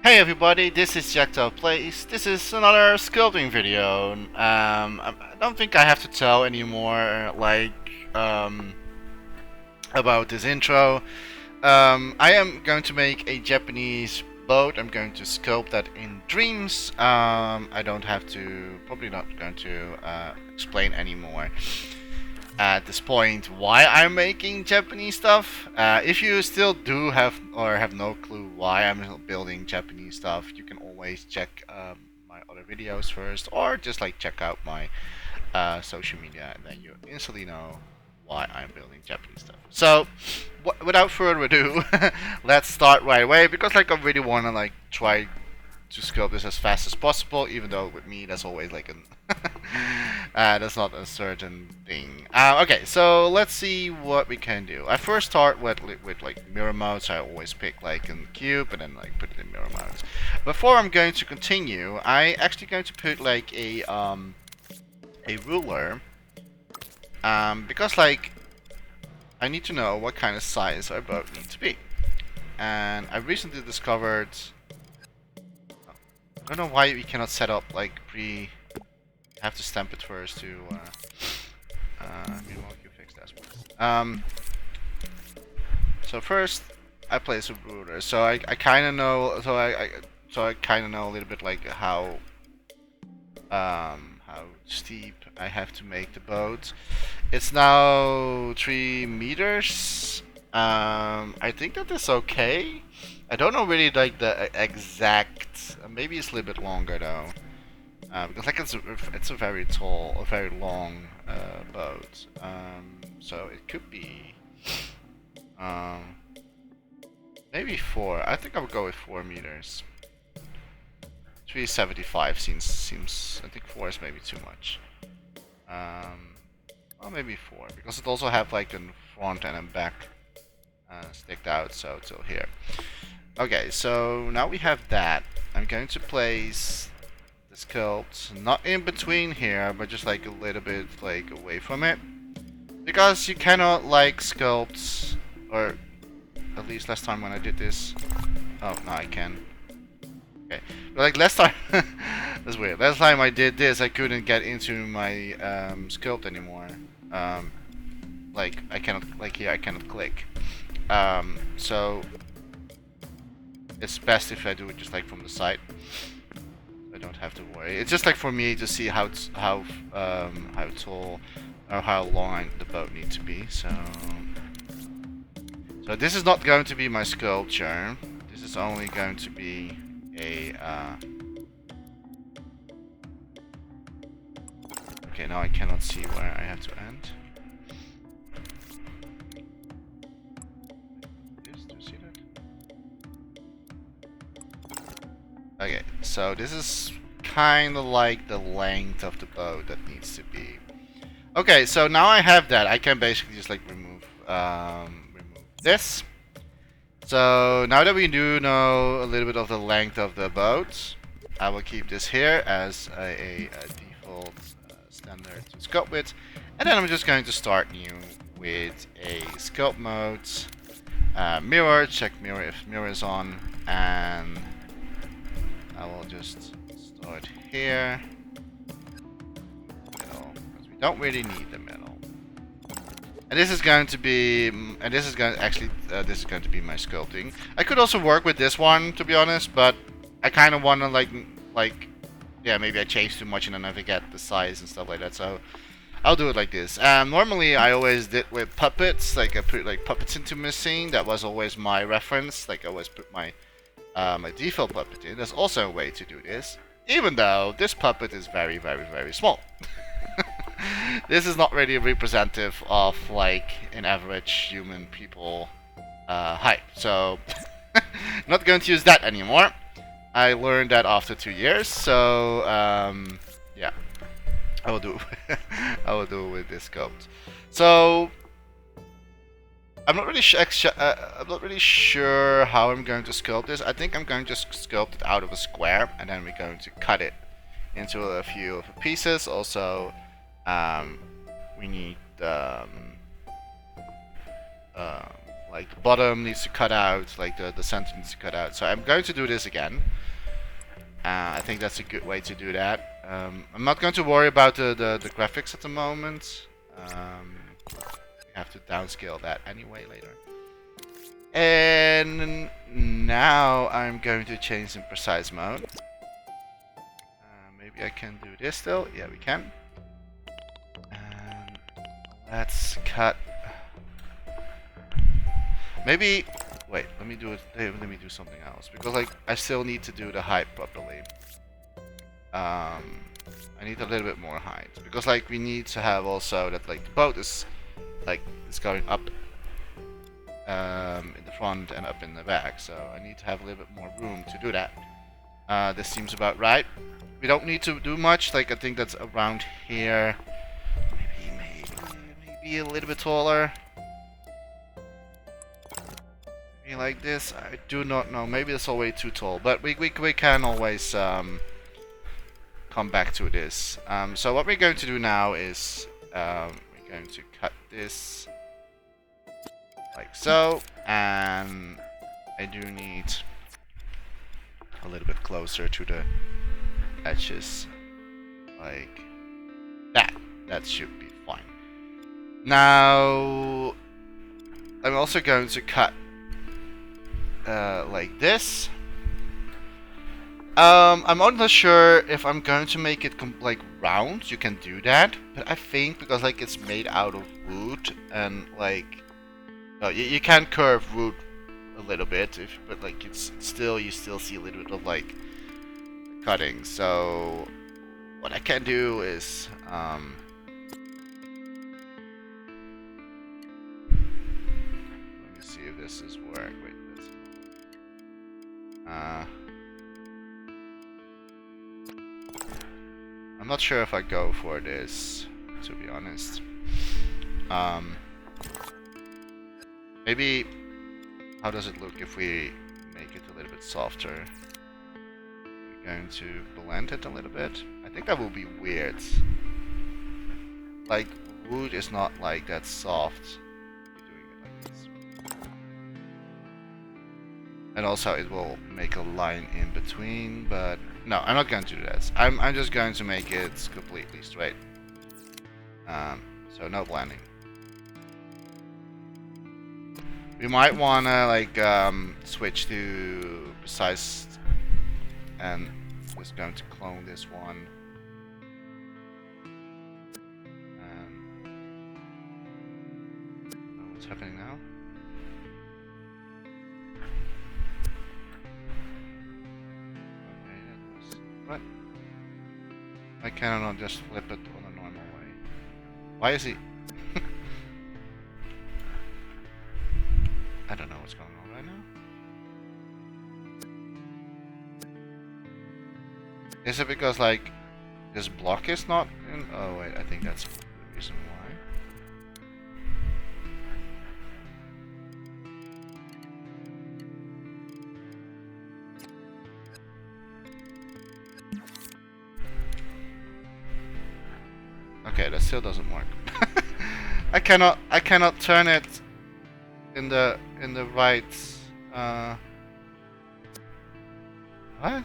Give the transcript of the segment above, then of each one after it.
Hey everybody, this is Jechta Plays. This is another sculpting video. I don't think I have to tell anymore, about this intro. I am going to make a Japanese boat. I'm going to sculpt that in Dreams. I don't have to, probably not going to explain anymore at this point why I'm making Japanese stuff. If you still do have or have no clue why I'm building Japanese stuff, you can always check my other videos first, or just check out my social media, and then you instantly know why I'm building Japanese stuff. So without further ado, let's start right away, because I really want to try to sculpt this as fast as possible, even though with me that's always an that's not a certain thing. Okay, so let's see what we can do. I first start with mirror modes. I always pick a cube and then put it in mirror modes. Before I'm going to continue, I actually going to put a ruler, because I need to know what kind of size our boat needs to be. And I recently discovered, I don't know why we cannot set up pre. Have to stamp it first to. Meanwhile, you fix that one. So first, I place a ruler. So I kind of know. So I kind of know a little bit how steep I have to make the boat. It's now 3 meters. I think that is okay. I don't know really the exact. Maybe it's a little bit longer though. Because it's a very tall, a very long boat. So it could be maybe 4. I think I would go with 4 meters. 375 seems. I think 4 is maybe too much. Well, maybe 4, because it also have a front and a back sticked out, so till here. Okay, so now we have that. I'm going to place the sculpt not in between here, but just a little bit away from it, because you cannot sculpt, or at least last time when I did this. Oh, now I can. Okay, but last time that's weird. Last time I did this, I couldn't get into my sculpt anymore. I cannot, here I cannot click. So it's best if I do it just from the side. I don't have to worry. It's just for me to see how tall or how long the boat needs to be. So this is not going to be my sculpture. This is only going to be a. Okay, now I cannot see where I have to end. Do you see that? Okay, so this is kind of the length of the boat that needs to be. Okay, so now I have that. I can basically just remove this. So now that we do know a little bit of the length of the boat, I will keep this here as a default standard to sculpt with, and then I'm just going to start new with a sculpt mode, mirror, check mirror if mirror is on, and I will just start here. Middle, because we don't really need the middle. And this is going to be, this is going to be my sculpting. I could also work with this one, to be honest, but I kind of want to yeah, maybe I change too much and then I forget the size and stuff like that. So I'll do it like this. Normally I always did with puppets. I put puppets into my scene. That was always my reference. I always put my my default puppet in. There's also a way to do this, even though this puppet is very, very, very small. This is not really representative of an average human people height. So not going to use that anymore. I learned that after 2 years. So yeah, I will do. I will do it with this sculpt. So I'm not really sure how I'm going to sculpt this. I think I'm going to sculpt it out of a square, and then we're going to cut it into a few of the pieces. Also, we need like the bottom needs to cut out, like the center needs to cut out. So I'm going to do this again. I think that's a good way to do that. I'm not going to worry about the graphics at the moment. We have to downscale that anyway later. And now I'm going to change in precise mode. Maybe I can do this still. Yeah, we can. And let's cut. Maybe. Wait. Let me do it. Let me do something else because like I still need to do the height properly. I need a little bit more height because like we need to have also that like the boat is like it's going up in the front and up in the back, so I need to have a little bit more room to do that. This seems about right. We don't need to do much, like I think that's around here. Maybe a little bit taller. Maybe like this, I do not know, maybe it's all way too tall, but we can always come back to this. So what we're going to do now is we're going to cut this like so, and I do need a little bit closer to the edges, like that. That should be fine. Now I'm also going to cut like this. I'm not sure if I'm going to make it like round. You can do that, but I think because like it's made out of wood and like you can curve wood a little bit, but like it's still you still see a little bit of like cutting. So what I can do is let me see if this is work. Wait, this. I'm not sure if I go for this, to be honest. Maybe, how does it look if we make it a little bit softer? We're going to blend it a little bit. I think that will be weird. Like, wood is not like that soft. Doing it like this. And also it will make a line in between, but no, I'm not going to do that. I'm just going to make it completely straight. So no blending. We might wanna like switch to precise, and just going to clone this one. What's happening now? Okay, that was what? Why can I not just flip it on a normal way? Why is he? I don't know what's going on right now. Is it because like this block is not in? Oh wait, I think that's the reason why. Okay, that still doesn't work. I cannot turn it in the right what?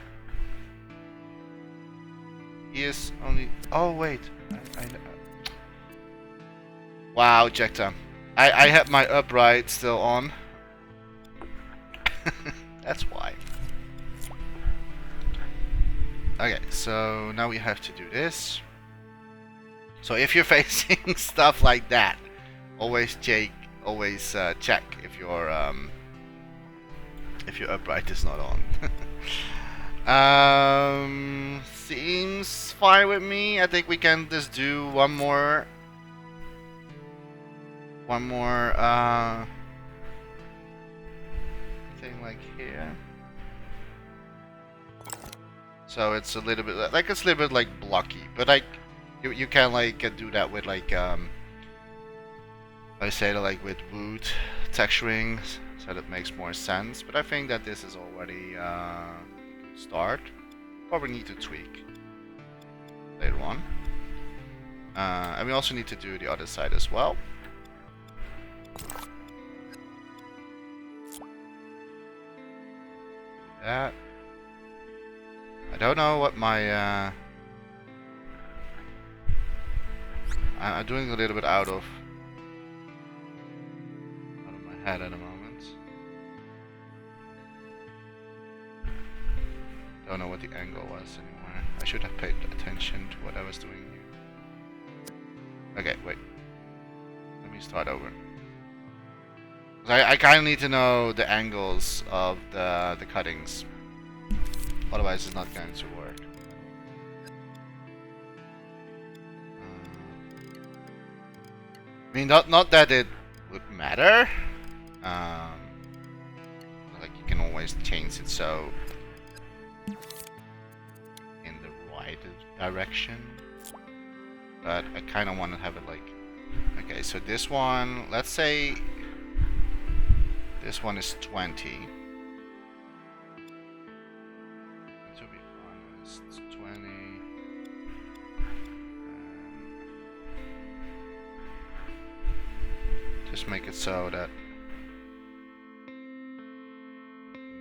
He is only. Oh wait. Wow, Jechta. I had my upright still on. That's why. Okay, so now we have to do this. So if you're facing stuff like that, always check if your upright is not on. Seems fine with me. I think we can just do one more thing like here. So it's a little bit like blocky, but like you can like do that with like I say that like with wood texturing, so that makes more sense. But I think that this is already a good start. Probably need to tweak later on. And we also need to do the other side as well. that. I don't know what my I'm doing a little bit out of my head at the moment. Don't know what the angle was anymore. I should have paid attention to what I was doing here. Okay, wait. Let me start over. I kind of need to know the angles of the cuttings. Otherwise it's not going to work. I mean, not that it would matter. Like you can always change it so in the right direction. But I kind of want to have it like, okay, so this one, let's say this one is 20. To be honest, 20. Just make it so that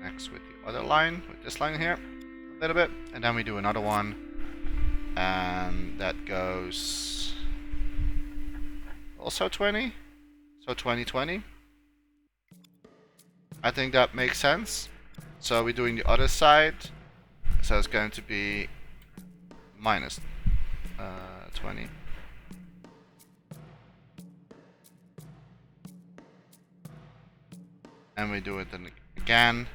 next with the other line, with this line here, a little bit, and then we do another one, and that goes also 20. So 20, 20. I think that makes sense. So we're doing the other side. So it's going to be minus 20. And we do it then again.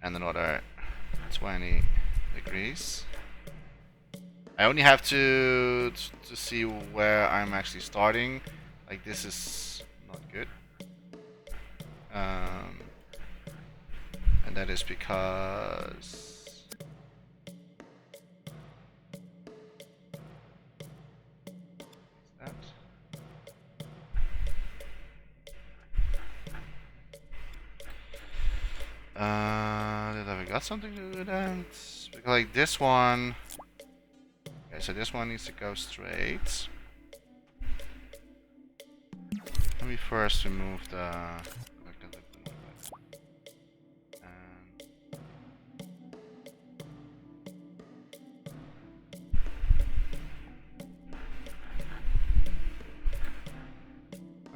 And another 20 degrees. I only have to see where I'm actually starting. Like this is not good. And that is because that. Did I got something to do with that? Because like this one. Okay, so this one needs to go straight. Let me first remove the.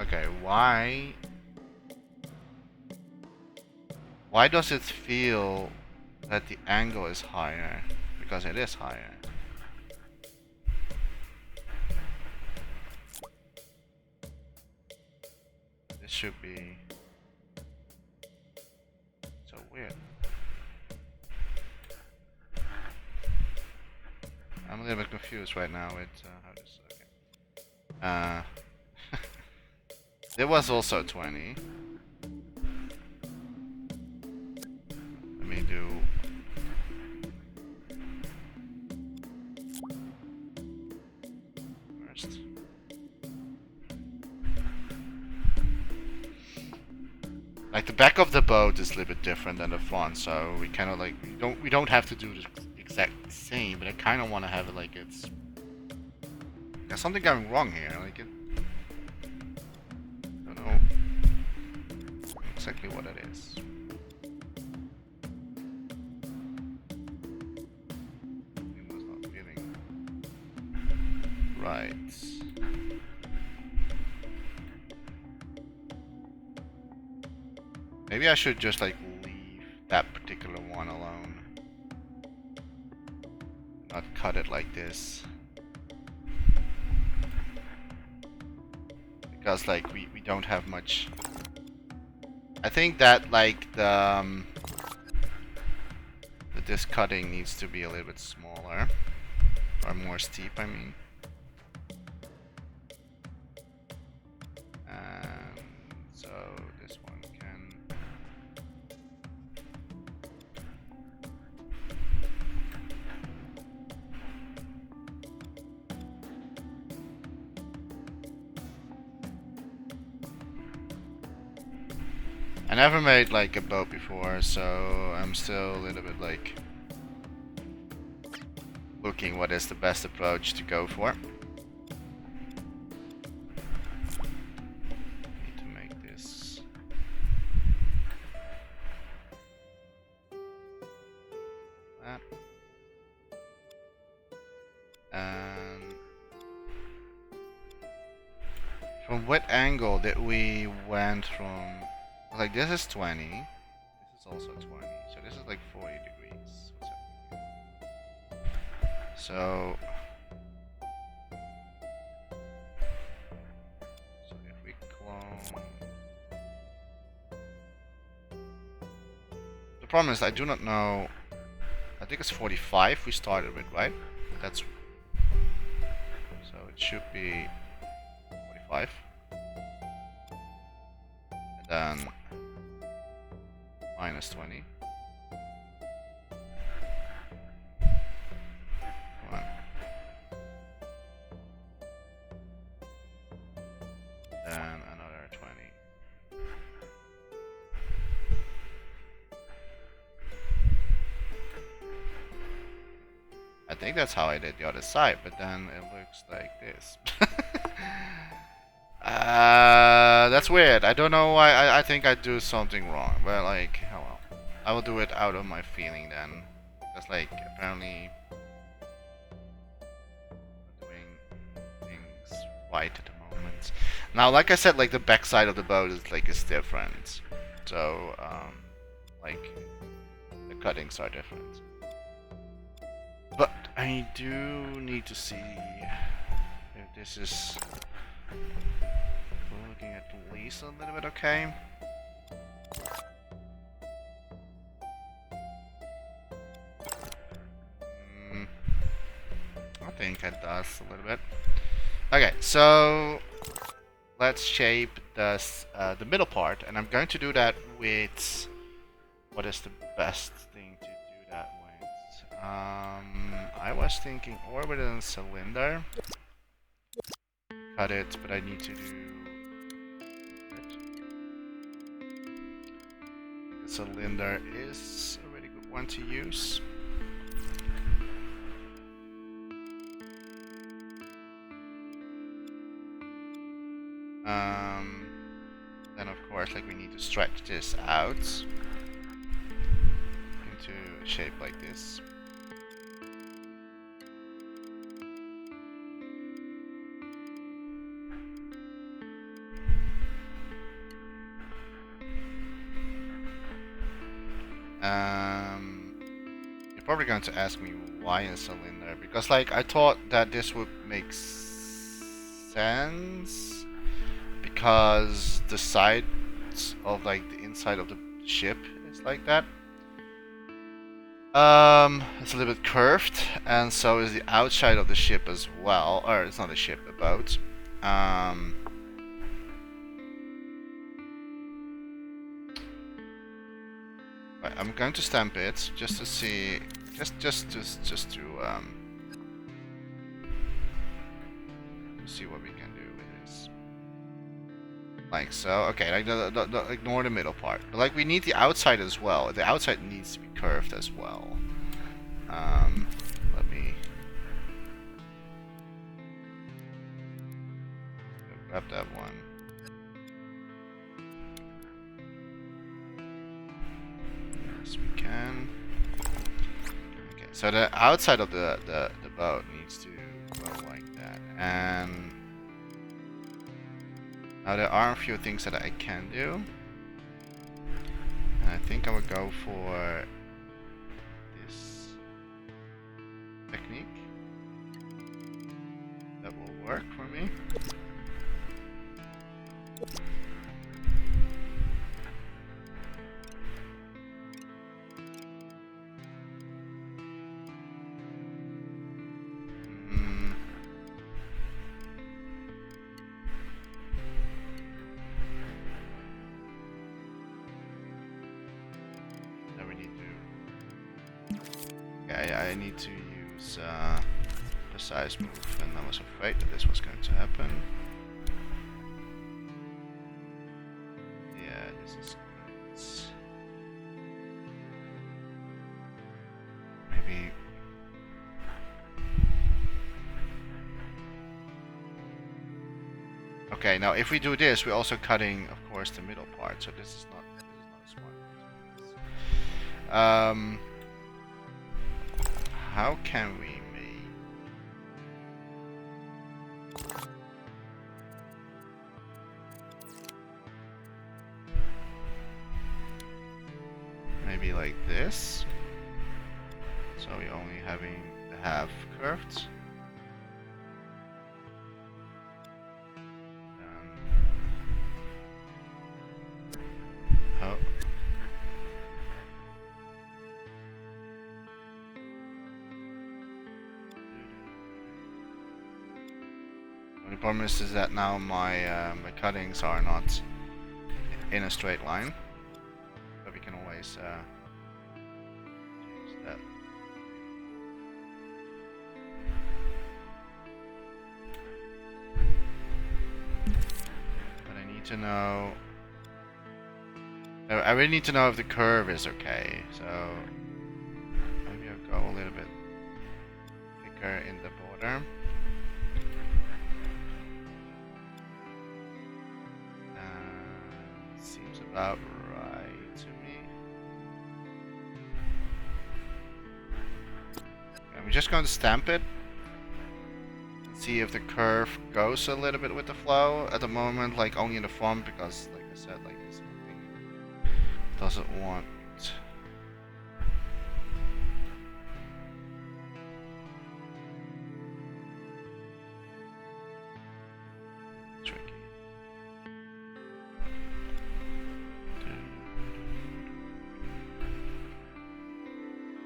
Okay, why does it feel that the angle is higher? Because it is higher. This should be so weird. I'm a little bit confused right now with how this. Okay. It was also 20. Let me do. First. Like the back of the boat is a little bit different than the front, so we kind of like we don't have to do the exact same, but I kind of want to have it like it's. There's something going wrong here, like it. I don't know exactly what it is. It was not feeling right. Maybe I should just like leave that particular one alone. Not cut it like this. Because like we don't have much. I think that like this cutting needs to be a little bit smaller. Or more steep, I mean. And so this one can. I never made like a boat before, so I'm still a little bit like looking what is the best approach to go for. Need to make this that. And from what angle did we went from, like this is 20, this is also 20, so this is like 40 degrees. What's happening? So if we clone, the problem is I do not know. I think it's 45 we started with, right? That's so it should be 45, and then minus 20. Come on. Then another 20. I think that's how I did the other side, but then it looks like this. That's weird. I don't know why. I think I do something wrong, but like, oh well. I will do it out of my feeling then. Because like, apparently I'm doing things right at the moment. Now, like I said, like the back side of the boat is different. So, like, the cuttings are different. But I do need to see if this is looking at least a little bit okay. I think it does a little bit. Okay, so let's shape the middle part, and I'm going to do that with what is the best thing to do that with. I was thinking orbit and cylinder. Cut it, but I need to do it. The cylinder is a really good one to use. Then of course, like we need to stretch this out into a shape like this. You're probably going to ask me why a cylinder, because like I thought that this would make sense because the sides of like the inside of the ship is like that. It's a little bit curved, and so is the outside of the ship as well. Or it's not a ship, a boat. I'm going to stamp it just to see, just to see what we can do with this. Like so. Okay, like ignore the middle part. But like we need the outside as well. The outside needs to be curved as well. Let me grab that one. Yes, we can. Okay, so the outside of the boat needs to go like that. And now there are a few things that I can do. And I think I would go for this technique. That will work for me. I need to use precise move, and I was afraid that this was going to happen. Yeah, this is maybe. Okay, now if we do this, we're also cutting, of course, the middle part. So this is not a smart. how can we make... maybe like this? So we're only having the half curved. Oh. The problem is that now my my cuttings are not in a straight line, but we can always change that. But I need to know. I really need to know if the curve is okay. So maybe I'll go a little bit thicker in the border. Seems about right to me. I'm just going to stamp it. See if the curve goes a little bit with the flow. At the moment, like only in the front, because like I said, like this doesn't want. Tricky.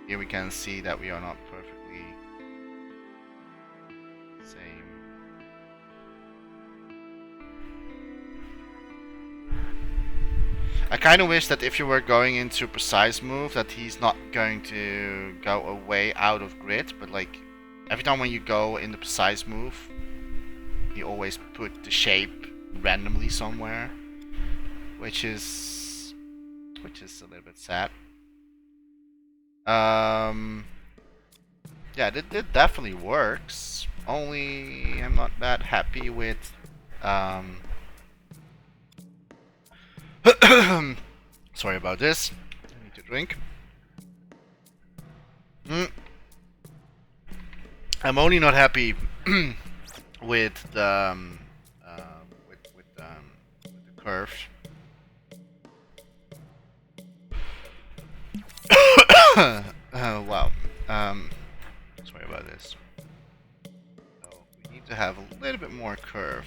Here we can see that we are not perfectly same. I kind of wish that if you were going into precise move that he's not going to go away out of grid, but like every time when you go in the precise move he always put the shape randomly somewhere, which is a little bit sad. Yeah, it definitely works. Only I'm not that happy with sorry about this. I need to drink. I'm only not happy with the with the curve. Wow. Sorry about this. So we need to have a little bit more curvy,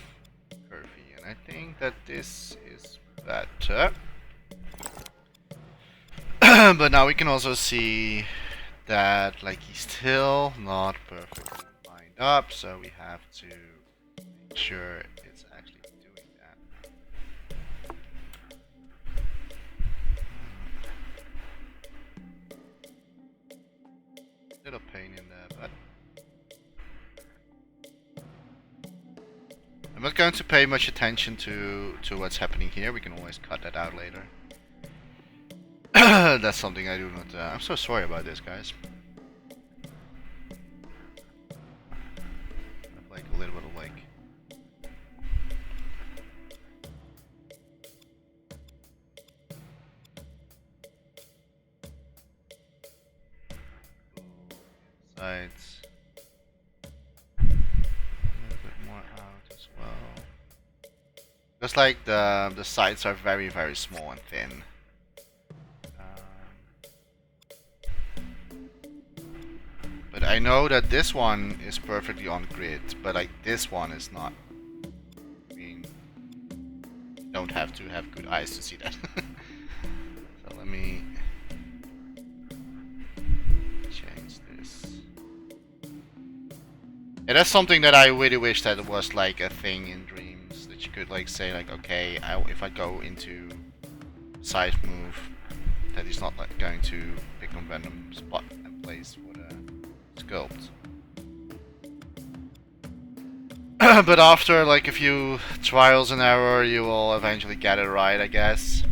and I think that this is better. But now we can also see that like he's still not perfectly lined up, so we have to make sure it's actually doing that. Little pain in there, but I'm not going to pay much attention to what's happening here. We can always cut that out later. That's something I do not. I'm so sorry about this, guys. I have like a little bit of like. Sides. A little bit more out as well. Just like the sides are very, very small and thin. But I know that this one is perfectly on grid, but like this one is not. I mean, you don't have to have good eyes to see that. So let me change this. Yeah, that's something that I really wish that it was like a thing in Dreams, that you could like say like, okay, if I go into size move, that he's not like going to pick a random spot and place for the Sculpt. But after like a few trials and error, you will eventually get it right, I guess.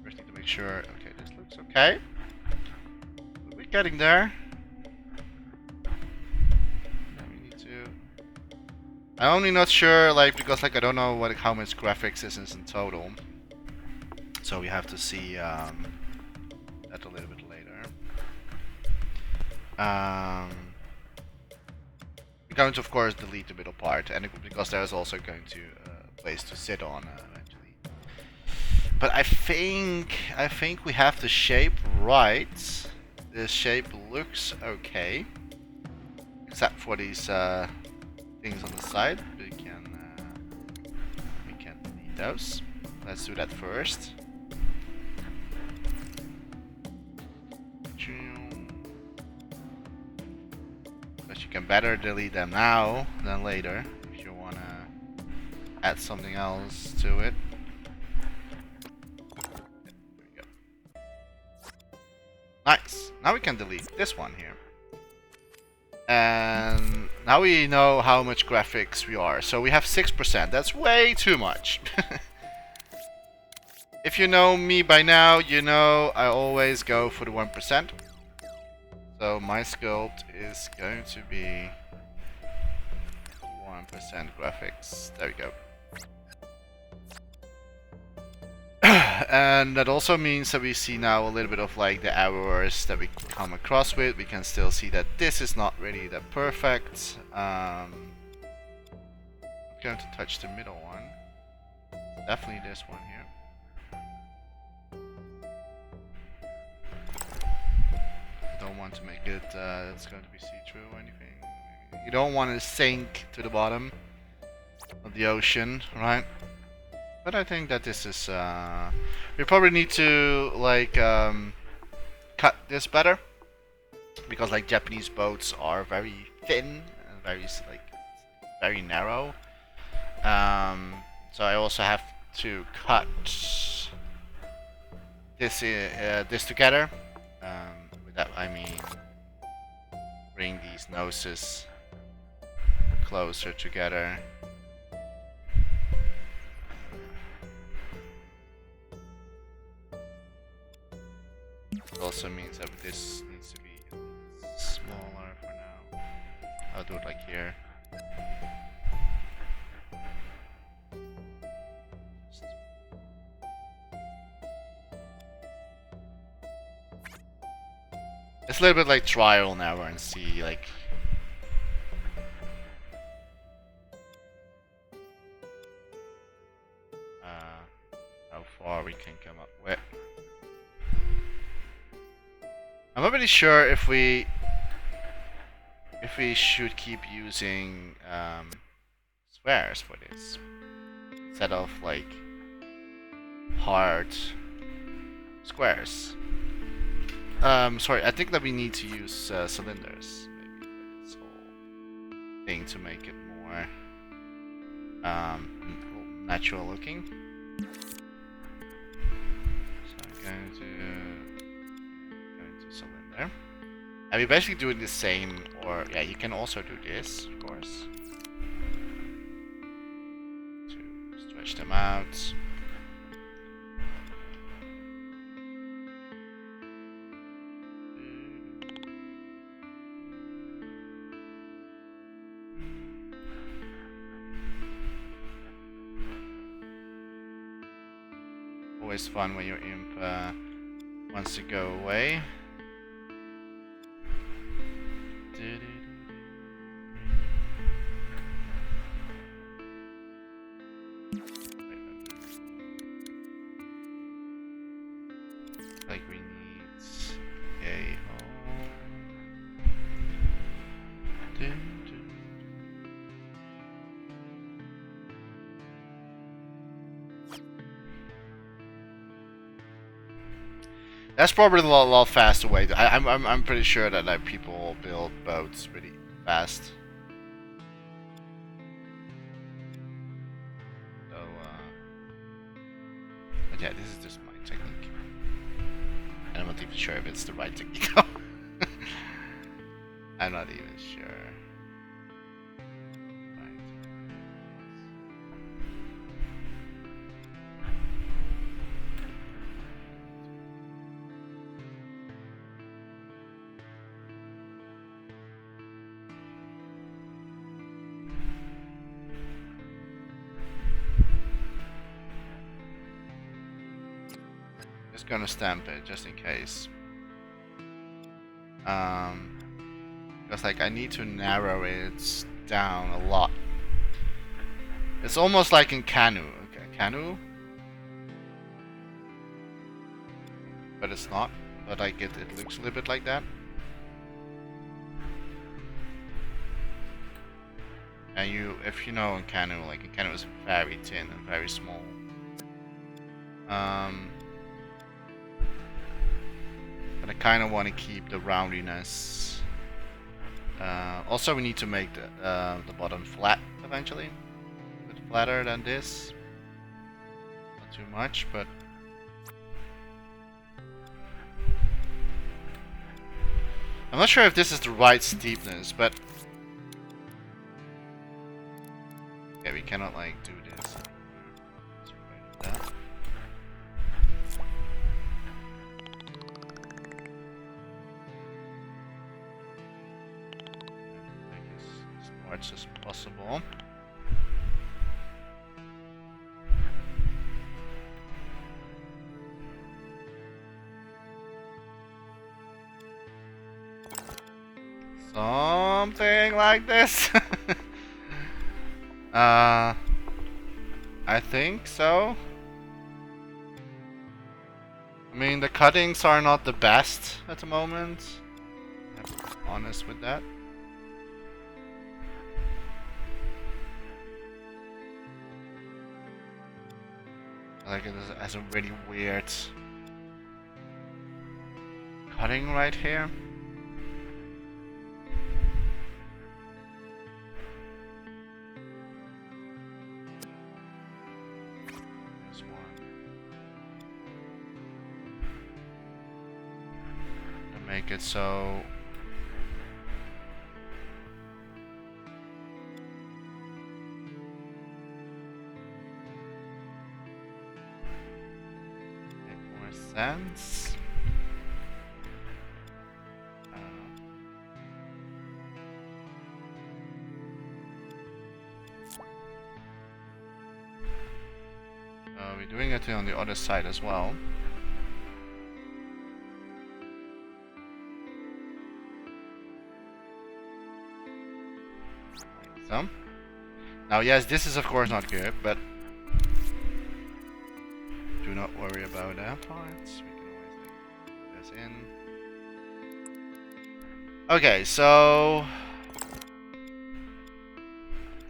First need to make sure, okay, this looks okay. We're getting there. Then we need to... I'm only not sure, like, because like I don't know how much graphics this is in total. So we have to see that a little bit later. We're going to, of course, delete the middle part, and because there's also going to a place to sit on eventually. But I think we have the shape right. The shape looks okay, except for these things on the side. We can delete those. Let's do that first. But you can better delete them now than later if you want to add something else to it. There we go. Nice. Now we can delete this one here. And now we know how much graphics we are. So we have 6%. That's way too much. If you know me by now, you know I always go for the 1%. So my sculpt is going to be 1% graphics. There we go. And that also means that we see now a little bit of like the errors that we come across with. We can still see that this is not really that perfect. I'm going to touch the middle one. Definitely this one here. Don't want to make it it's going to be see-through or anything. You don't want to sink to the bottom of the ocean, right? But I think that this is we probably need to like cut this better, because like Japanese boats are very thin and very narrow. So I also have to cut this together. With that I mean bring these noses closer together. It also means that this needs to be smaller for now. I'll do it like here. It's a little bit like trial and error and see like how far we can come up with. I'm not really sure if we should keep using squares for this instead of like hard squares. Sorry, I think that we need to use cylinders maybe for this whole thing to make it more natural looking. So I'm going to cylinder. And we're basically doing the same, or yeah, you can also do this, of course, to stretch them out. Always fun when your imp wants to go away. Like we need a hole. That's probably a lot faster way. I'm pretty sure that like people build boats pretty fast. So but yeah, this is just my technique. And I'm not even sure if it's the right technique. I'm not even sure. just gonna stamp it just in case. Because like I need to narrow it down a lot. It's almost like in Canoe. Okay, Canoe. But it's not. But like it looks a little bit like that. And if you know in Canoe, like in Canoe is very thin and very small. But I kind of want to keep the roundiness. Also, we need to make the bottom flat eventually. A bit flatter than this. Not too much, but I'm not sure if this is the right steepness, but yeah, we cannot like do this. Let's that. Make as large as possible. Something like this. I think so. I mean, the cuttings are not the best at the moment. I have to be honest with that. Like it has a really weird cutting right here. Make it so make more sense. We're doing it on the other side as well. Now, yes, this is of course not good, but do not worry about that part. We can always leave this in. Okay, so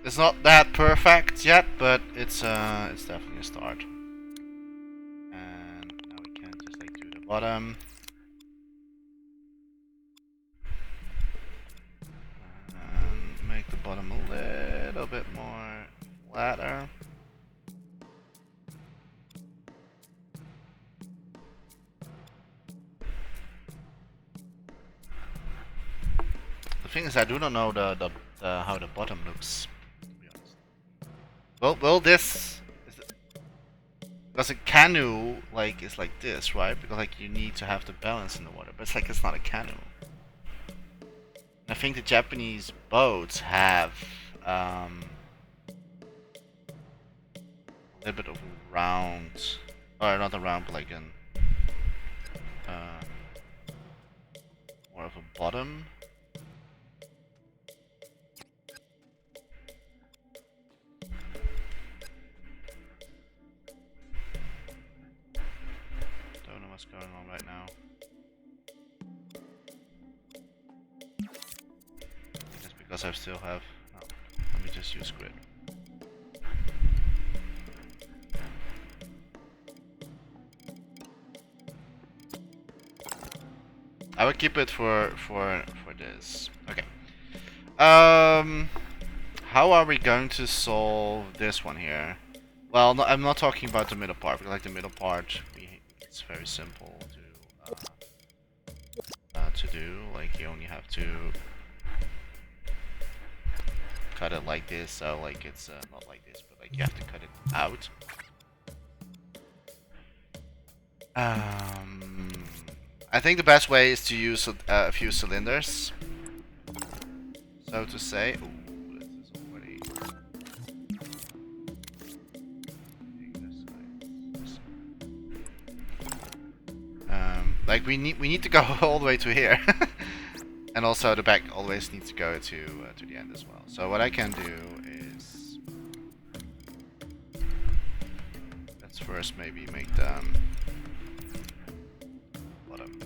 it's not that perfect yet, but it's definitely a start. And now we can just like do the bottom. Make the bottom a little bit more flatter. The thing is, I do not know how the bottom looks, to be honest. Well, this because a canoe like is like this, right? Because like you need to have the balance in the water, but it's like it's not a canoe. I think the Japanese boats have a little bit of a round, or not a round, but like an more of a bottom. Don't know what's going on right now. It's because I still have. No, let me just use grid. I will keep it for this. Okay. How are we going to solve this one here? Well, no, I'm not talking about the middle part, because like the middle part, it's very simple to do. Like you only have to cut it like this, so like it's not like this, but like you have to cut it out. I think the best way is to use a few cylinders, so to say. Ooh, this is already. Like we need to go all the way to here. And also the back always needs to go to the end as well. So what I can do is, let's first maybe make them bottom.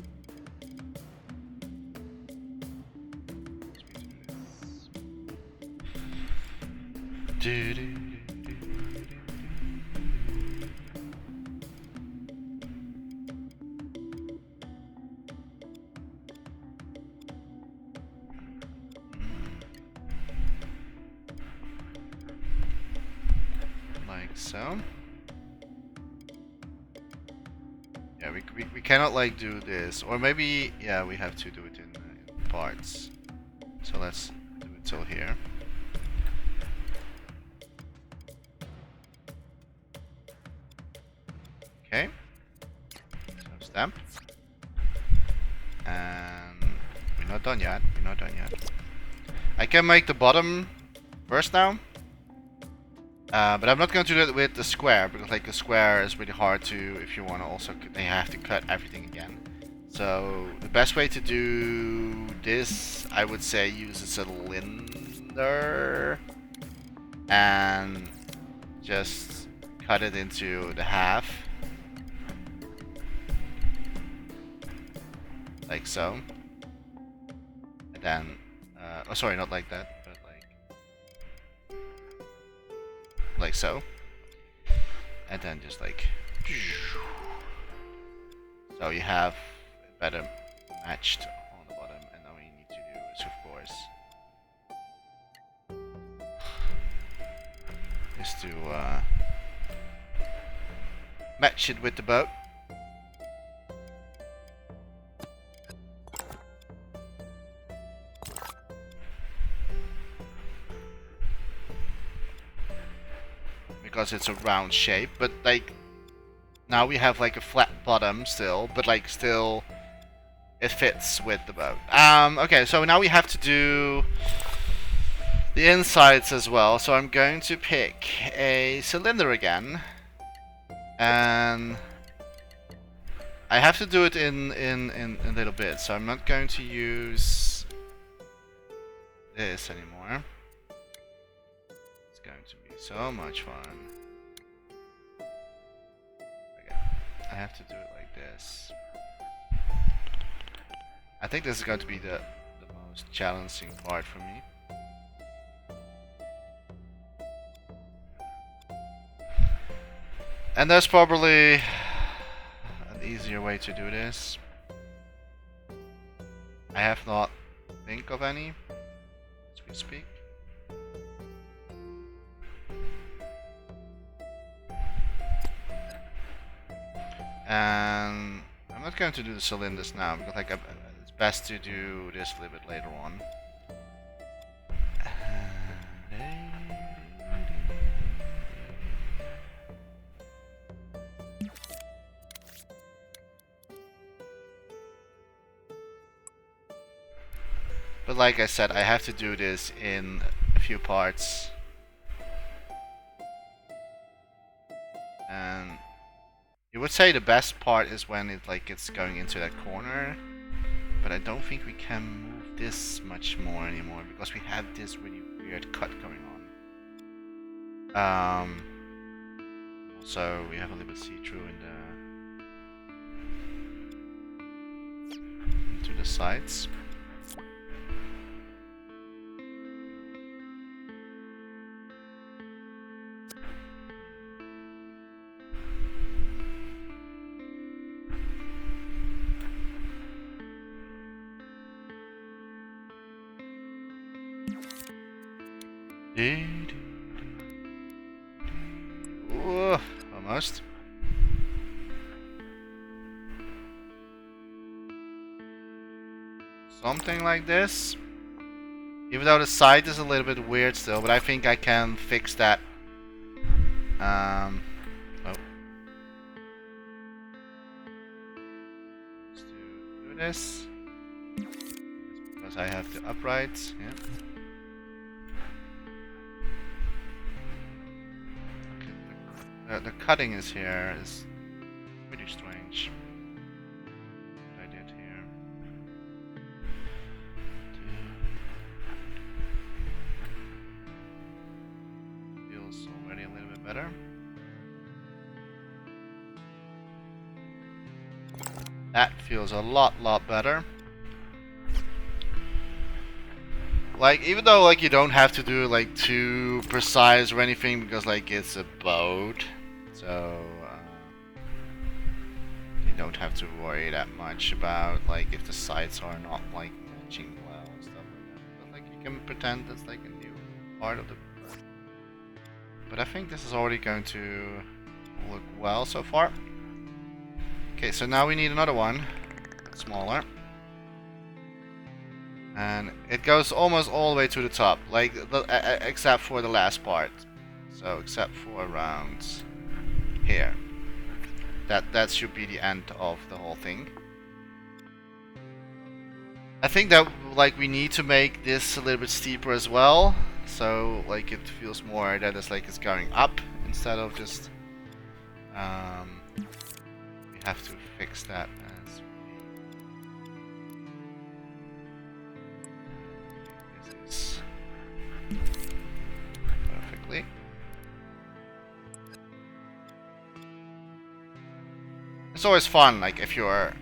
Like so. Yeah, we cannot like do this, or maybe yeah we have to do it in parts. So let's do it till here. Okay. So stamp. And we're not done yet. We're not done yet. I can make the bottom first now. But I'm not going to do it with the square, because like the square is really hard to, if you want to also, they have to cut everything again. So the best way to do this, I would say, use a cylinder and just cut it into the half, like so. And then, oh sorry, not like that, but like so. And then just like, so you have it better matched on the bottom. And now what you need to do is, of course, is to match it with the boat. Because it's a round shape, but like now we have like a flat bottom still, but like still it fits with the boat. Okay, so now we have to do the insides as well. So I'm going to pick a cylinder again, and I have to do it in a little bit. So I'm not going to use this anymore. It's going to be so much fun. I have to do it like this. I think this is going to be the most challenging part for me. And there's probably an easier way to do this. I have not think of any as we speak. And I'm not going to do the cylinders now, because like it's best to do this a little bit later on. But like I said, I have to do this in a few parts. And you would say the best part is when it's going into that corner, but I don't think we can move this much more anymore, because we have this really weird cut going on. Also we have a little bit see-through into the sides. Ooh, almost. Something like this. Even though the side is a little bit weird still, but I think I can fix that. Oh. Let's do this. Because I have the upright, yeah. The cutting is here is pretty strange. I better. That feels a lot better. Like, even though like you don't have to do like too precise or anything, because like it's a boat, so you don't have to worry that much about like if the sides are not like matching well and stuff like that. But like you can pretend it's like a new part of the boat. But I think this is already going to look well so far. Okay, so now we need another one, smaller. And it goes almost all the way to the top, like except for the last part. So except for around here. That should be the end of the whole thing. I think that like we need to make this a little bit steeper as well, so like it feels more that it's like it's going up instead of just. We have to fix that as this is perfectly. It's always fun, like if you're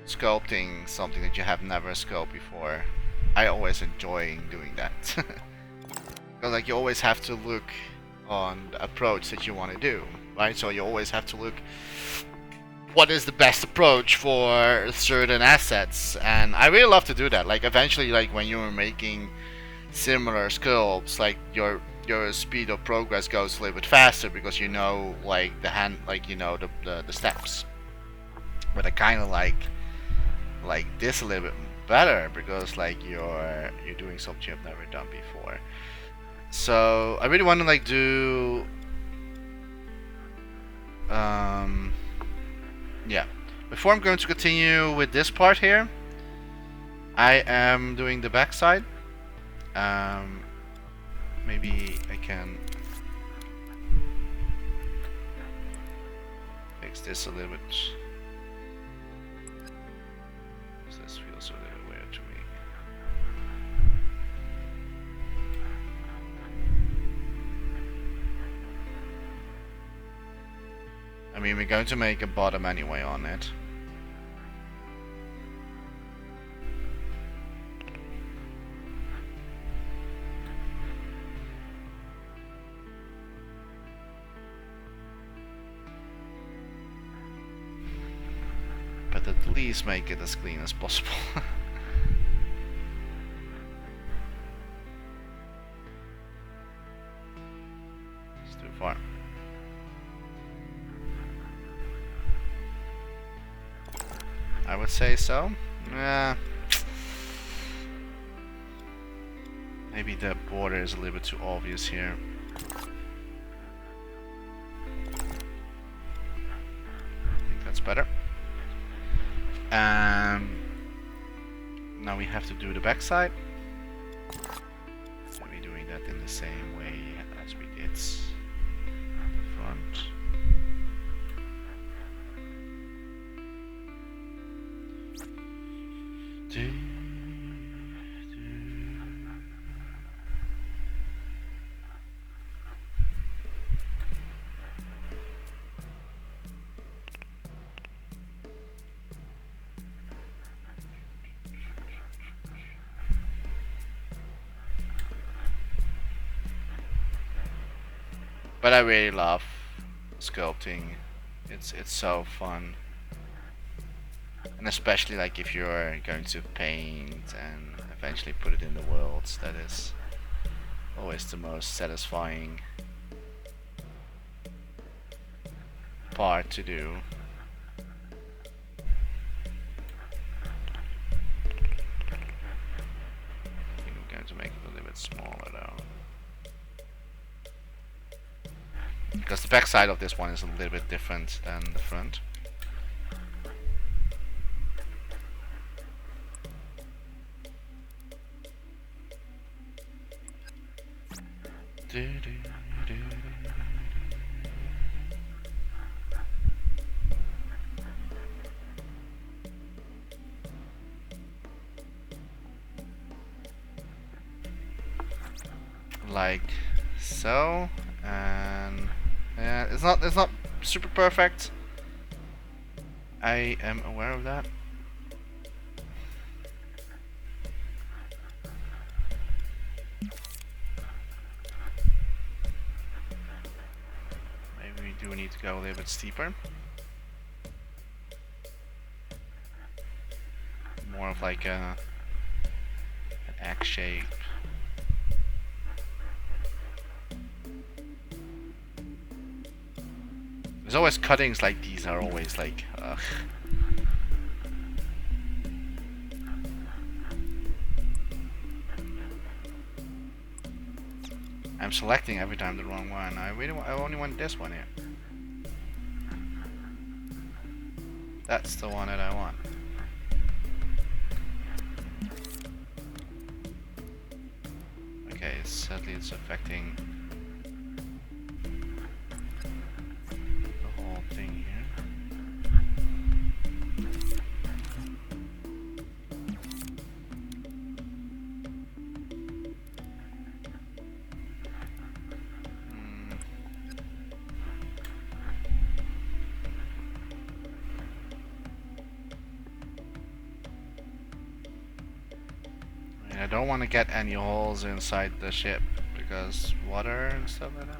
sculpting something that you have never sculpted before. I always enjoy doing that. Because like you always have to look on the approach that you want to do, right? So you always have to look what is the best approach for certain assets, and I really love to do that. Like eventually, like when you're making similar sculpts, like your speed of progress goes a little bit faster because you know like the hand, like you know the steps. But I kind of like this a little bit better because like you're doing something you've never done before. So I really want to like do yeah. Before I'm going to continue with this part here, I am doing the backside. Maybe I can fix this a little bit. This feels a little weird to me. I mean, we're going to make a bottom anyway on it. But at least make it as clean as possible. It's too far. I would say so. Maybe the border is a little bit too obvious here. I think that's better. Now we have to do the backside. So we're doing that in the same way as we did the front. But I really love sculpting. It's so fun. And especially like if you're going to paint and eventually put it in the worlds, that is always the most satisfying part to do. I think I'm going to make it a little bit smaller though. Because the back side of this one is a little bit different than the front. Like so, and Yeah, it's not super perfect. I am aware of that. Maybe we do need to go a little bit steeper. More of like an X shape. There's always cuttings like these are always like, ugh. I'm selecting every time the wrong one. I only want this one here. That's the one that I want. Okay, sadly it's affecting the whole thing here. I don't want to get any holes inside the ship because water and stuff like that.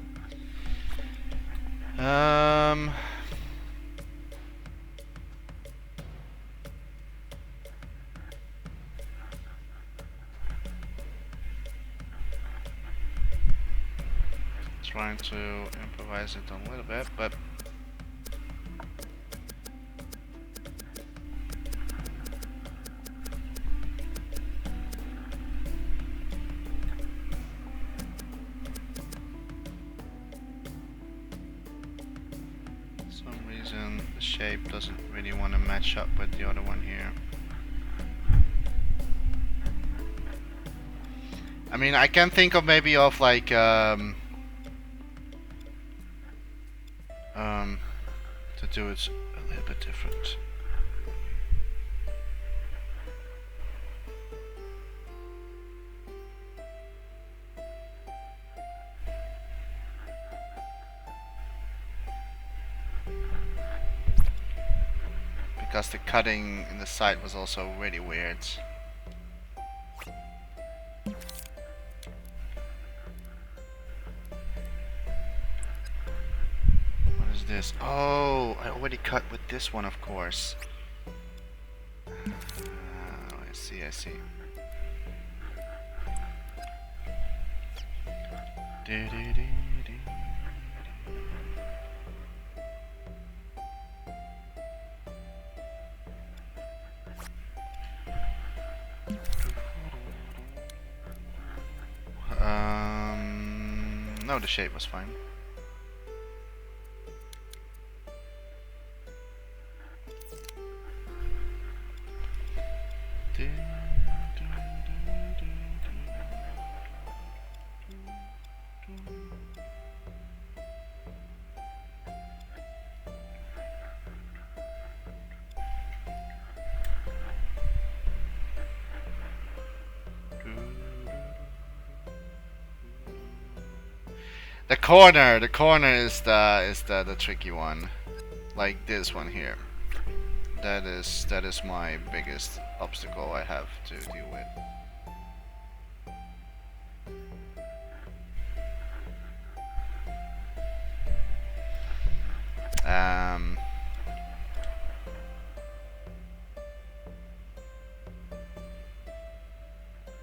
Trying to improvise it a little bit, but the shape doesn't really want to match up with the other one here. I mean, I can think of maybe of like to do it a little bit different. Because the cutting in the side was also really weird. What is this? Oh, I already cut with this one, of course. I see, I see. No, the shape was fine. The corner is the tricky one, like this one here. That is my biggest obstacle I have to deal with.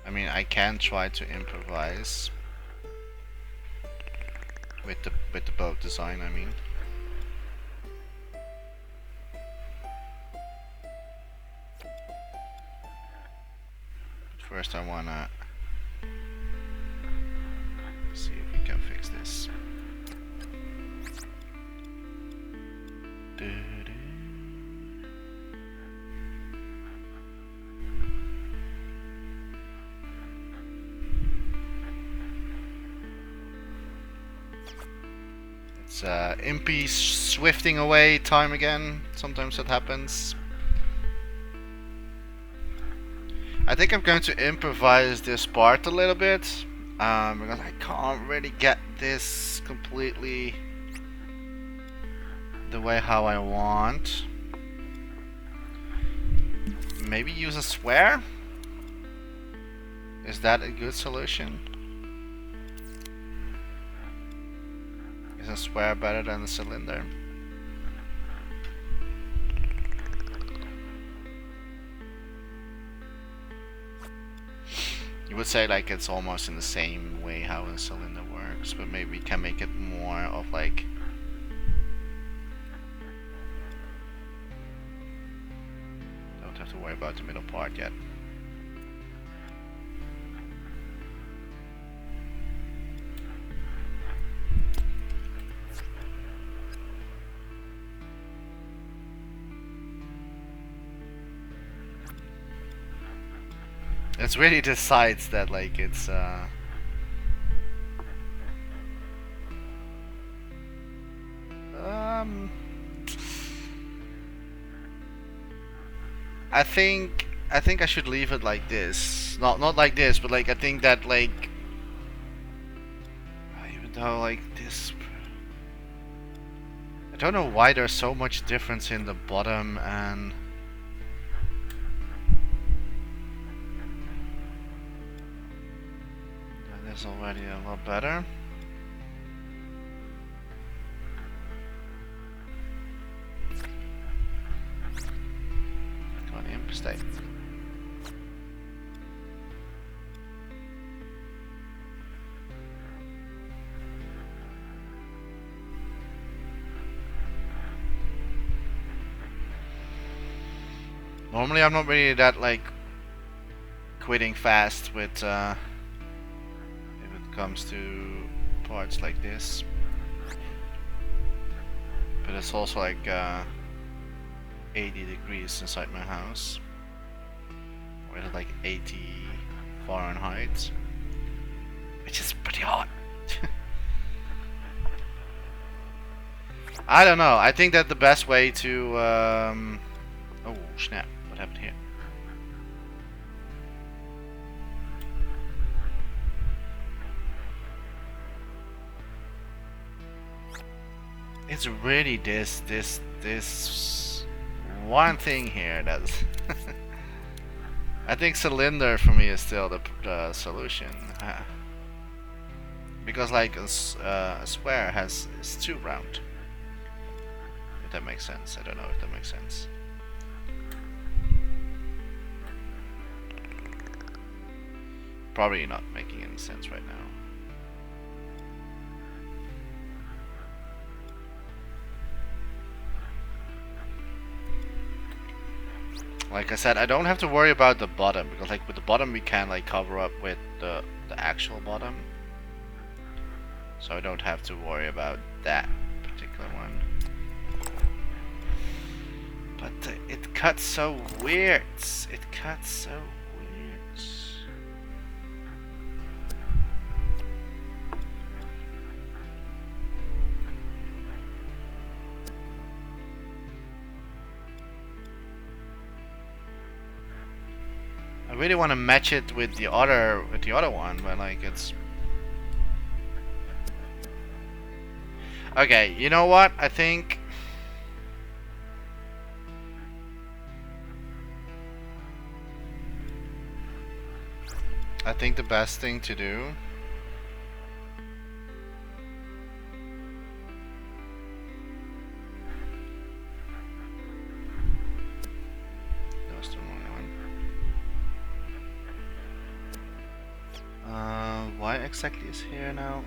I mean, I can try to improvise with the boat design, I mean. But first I wanna see if we can fix this. It's impy swifting away time again. Sometimes that happens. I think I'm going to improvise this part a little bit because I can't really get this completely the way how I want. Maybe use a square? Is that a good solution? Is a square better than a cylinder? You would say like it's almost in the same way how a cylinder works, but maybe we can make it more of like don't have to worry about the middle part yet. It's really the sides that like it's I think I should leave it like this. Not like this, but like I think that like even though like this, I don't know why there's so much difference in the bottom and that is already a lot better. Come on, imp, stay. Normally I'm not really that like quitting fast with if it comes to parts like this, but it's also like 80 degrees inside my house, or is it like 80 Fahrenheit, which is pretty hot. I don't know, I think that the best way to oh snap, what happened here? It's really this one thing here that's I think cylinder for me is still the solution, because like a square is too round. If that makes sense, I don't know if that makes sense. Probably not making any sense right now. Like I said, I don't have to worry about the bottom, because like with the bottom we can like cover up with the actual bottom, so I don't have to worry about that particular one. But it cuts so weird. It cuts so weird. I really want to match it with the other one, but like it's okay. You know what? I think the best thing to do why exactly is here now?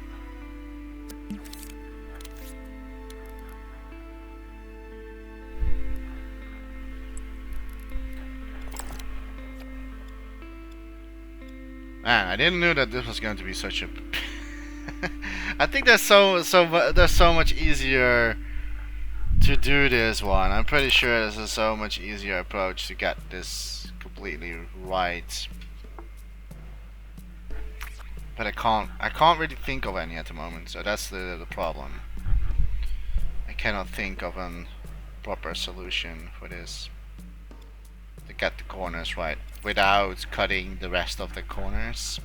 Man, I didn't know that this was going to be such a I think there's so much easier to do this one. I'm pretty sure this is so much easier approach to get this completely right. But I can't really think of any at the moment, so that's the problem. I cannot think of a proper solution for this to get the corners right without cutting the rest of the corners.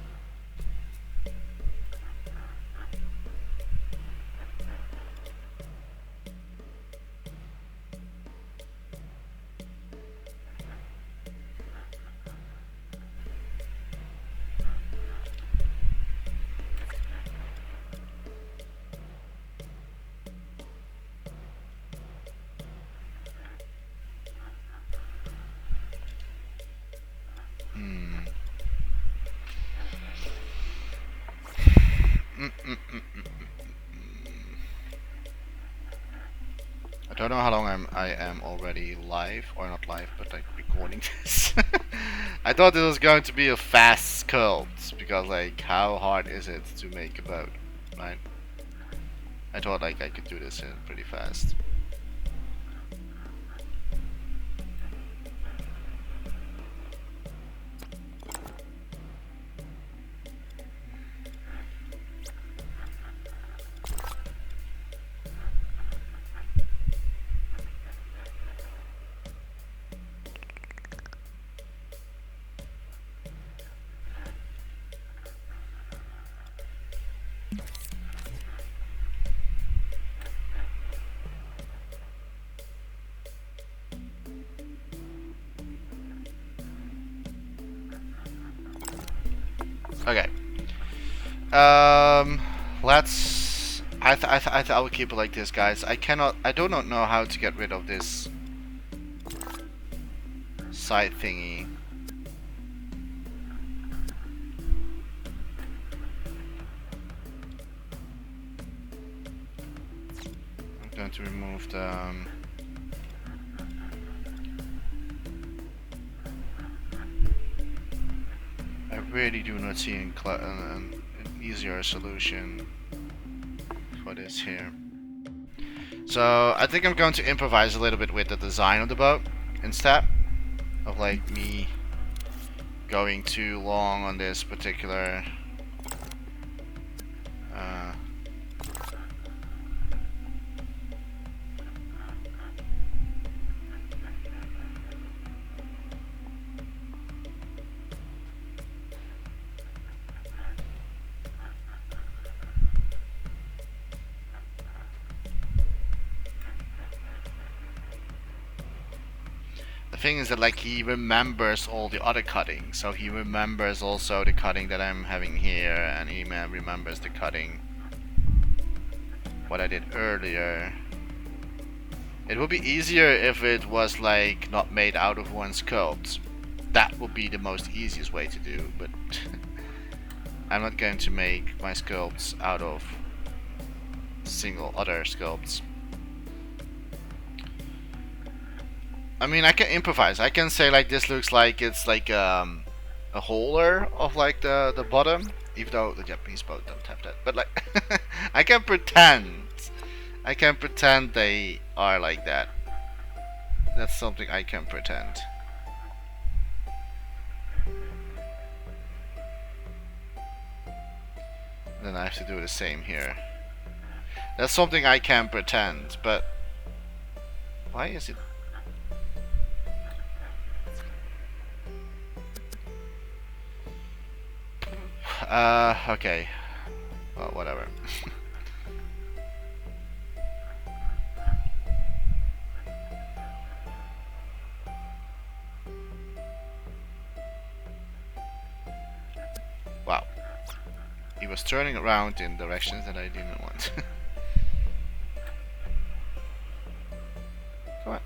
don't know how long I am already live, or not live, but like recording this. I thought this was going to be a fast sculpt, because like how hard is it to make a boat, right? I thought like I could do this in pretty fast. Okay. Let's. I will keep it like this, guys. I do not know how to get rid of this side thingy. I'm going to remove the. I really do not see an easier solution for this here. So I think I'm going to improvise a little bit with the design of the boat instead of like me going too long on this particular the thing is that like he remembers all the other cutting, so he remembers also the cutting that I'm having here, and he remembers the cutting what I did earlier. It would be easier if it was like not made out of one sculpt. That would be the most easiest way to do, but I'm not going to make my sculpts out of single other sculpts. I mean, I can improvise. I can say like this looks like it's like a holder of like the bottom, even though the Japanese boat don't have that. But like I can pretend. I can pretend they are like that. That's something I can pretend. Then I have to do the same here. That's something I can pretend, but why is it? Okay. Well, whatever. Wow. He was turning around in directions that I didn't want. Come on.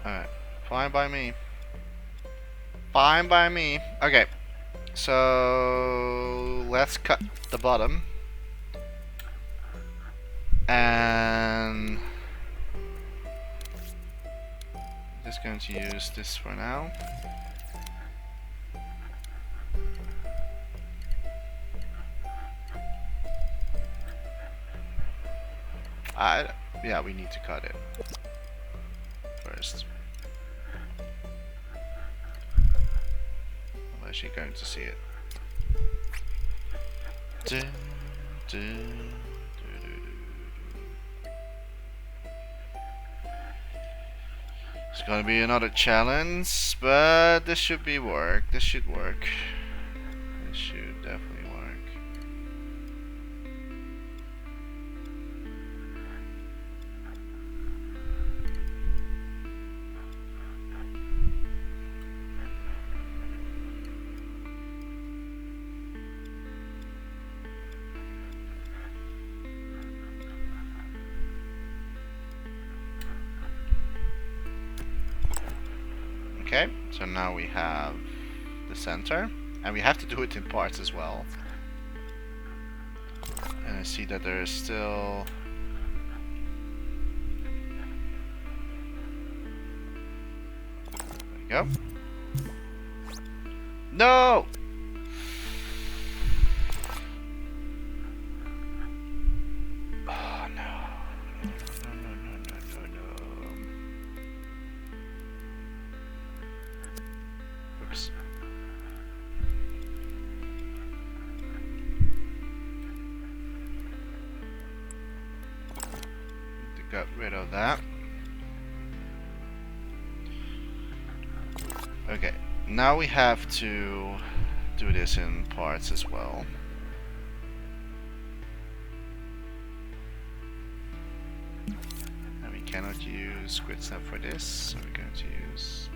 Alright. Fine by me. Fine by me. Okay. So let's cut the bottom. And I'm just going to use this for now. Yeah, we need to cut it first. I'm actually going to see it. It's gonna be another challenge, but this should work. This should work. This should definitely work. Okay, so now we have the center, and we have to do it in parts as well. And I see that there is still... There we go. No! Oh no. No. Oops. Got rid of that. Okay, now we have to do this in parts as well. And we cannot use grid snap for this, so we're going to use...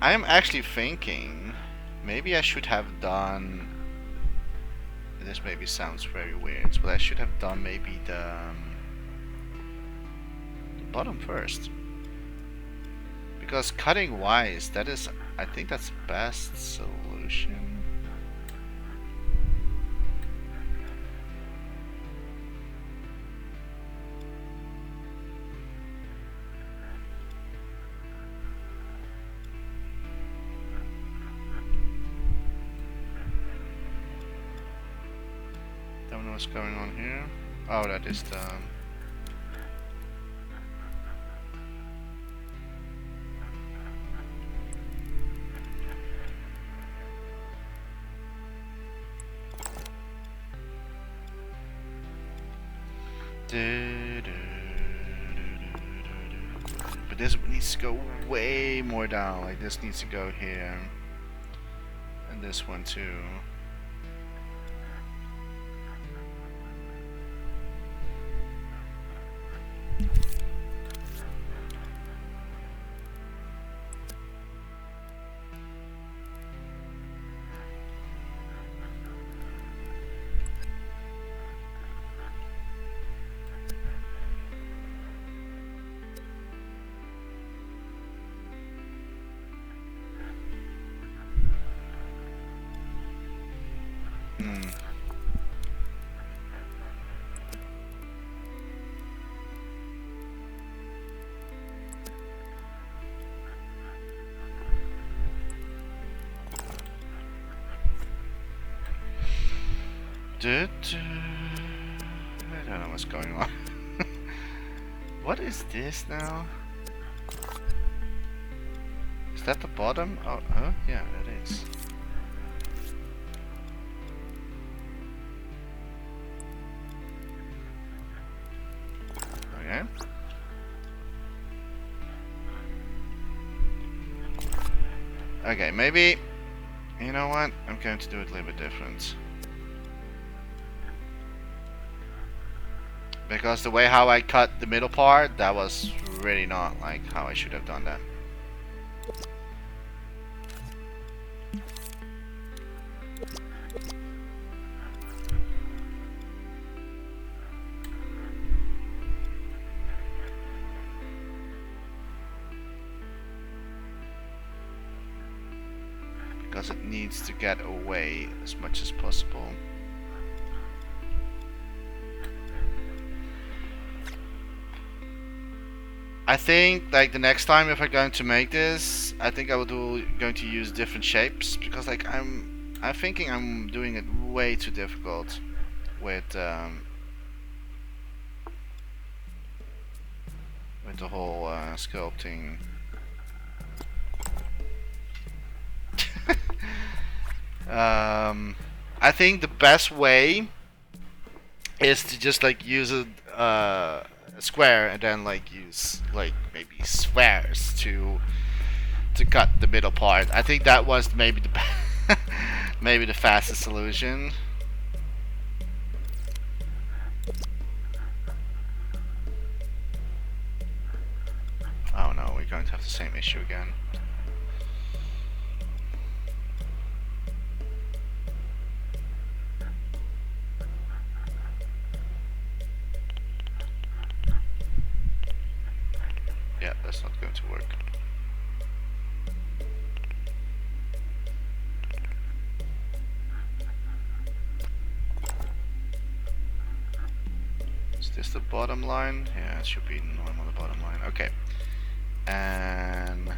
I am actually thinking maybe I should have done, this maybe sounds very weird, but I should have done maybe the bottom first, because cutting wise, that is, I think that's the best solution. Don't know what's going on here. Oh, that is the... But this needs to go way more down. Like this needs to go here, and this one too. I don't know what's going on. What is this now? Is that the bottom? Oh, huh? Yeah, that is. Okay. Okay, maybe, you know what? I'm going to do it a little bit different. Because the way how I cut the middle part, that was really not like how I should have done that. Because it needs to get away as much as possible. I think like the next time if I'm going to make this, I think I will going to use different shapes, because like I'm thinking I'm doing it way too difficult with the whole sculpting. I think the best way is to just like use it a square and then like use like maybe squares to cut the middle part. I think that was maybe the maybe the fastest solution. Oh no, we're going to have the same issue again. Yeah, that's not going to work. Is this the bottom line? Yeah, it should be normal, the bottom line. Okay. And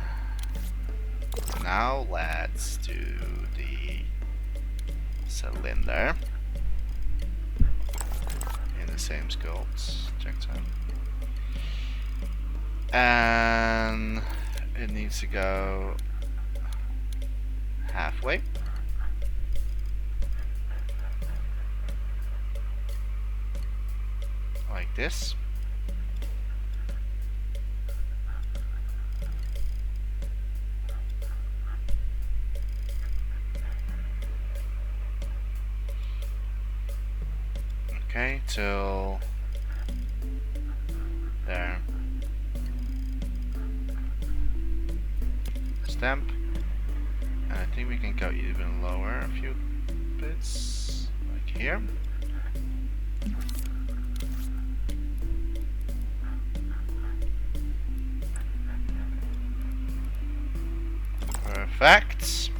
now let's do the cylinder in the same sculpt. Jechta. And it needs to go halfway. Like this. Okay, till there. Stamp. And I think we can go even lower a few bits, like here. Perfect.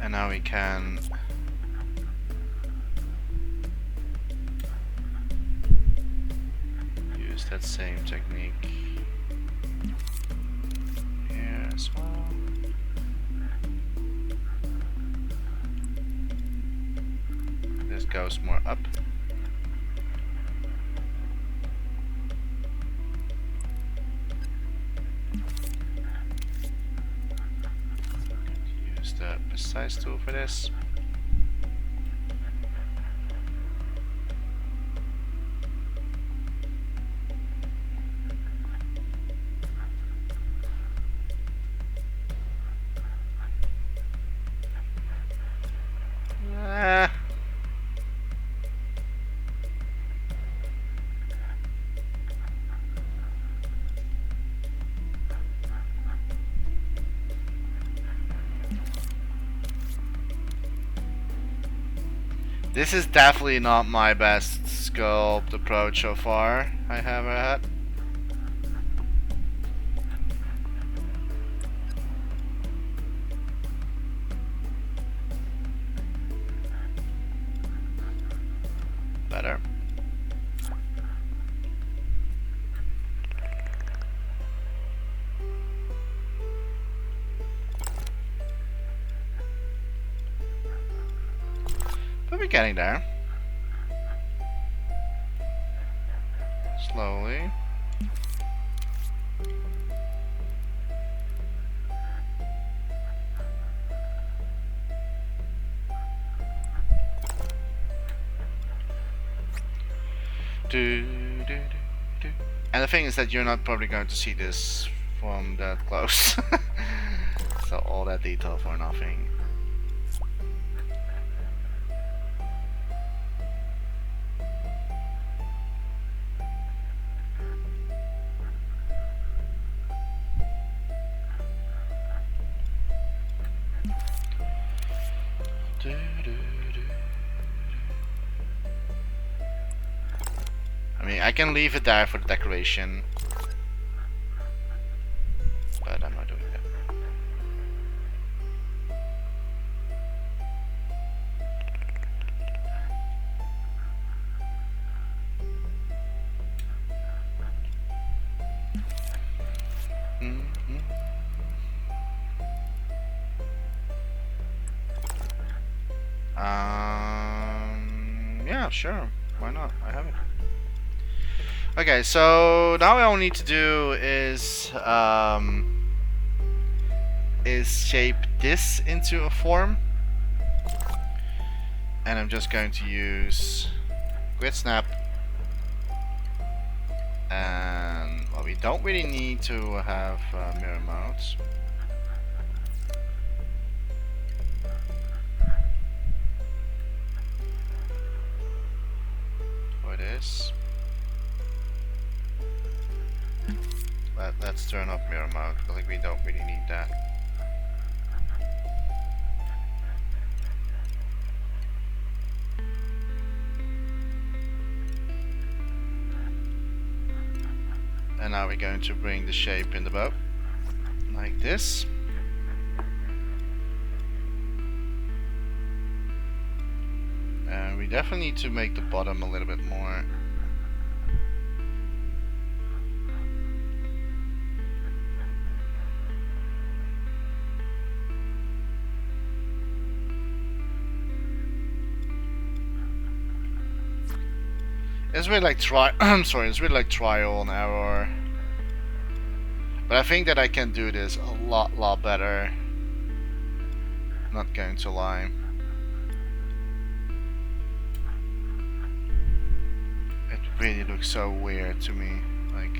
And now we can use that same technique here as well. This goes more up. Use the precise tool for this. This is definitely not my best sculpt approach so far I have had. Better. But we're getting there. Slowly. And the thing is that you're not probably going to see this from that close. So all that detail for nothing. I mean, I can leave it there for the decoration, but I'm not doing that. Yeah, sure. Why not? I have it. Okay, so now all we need to do is shape this into a form, and I'm just going to use grid snap And well, we don't really need to have mirror mounts. For this. Let's turn off mirror mount. I think we don't really need that. And now we're going to bring the shape in the bow, like this. And we definitely need to make the bottom a little bit more. It's really like it's really like trial and error. But I think that I can do this a lot better. Not going to lie. It really looks so weird to me. Like,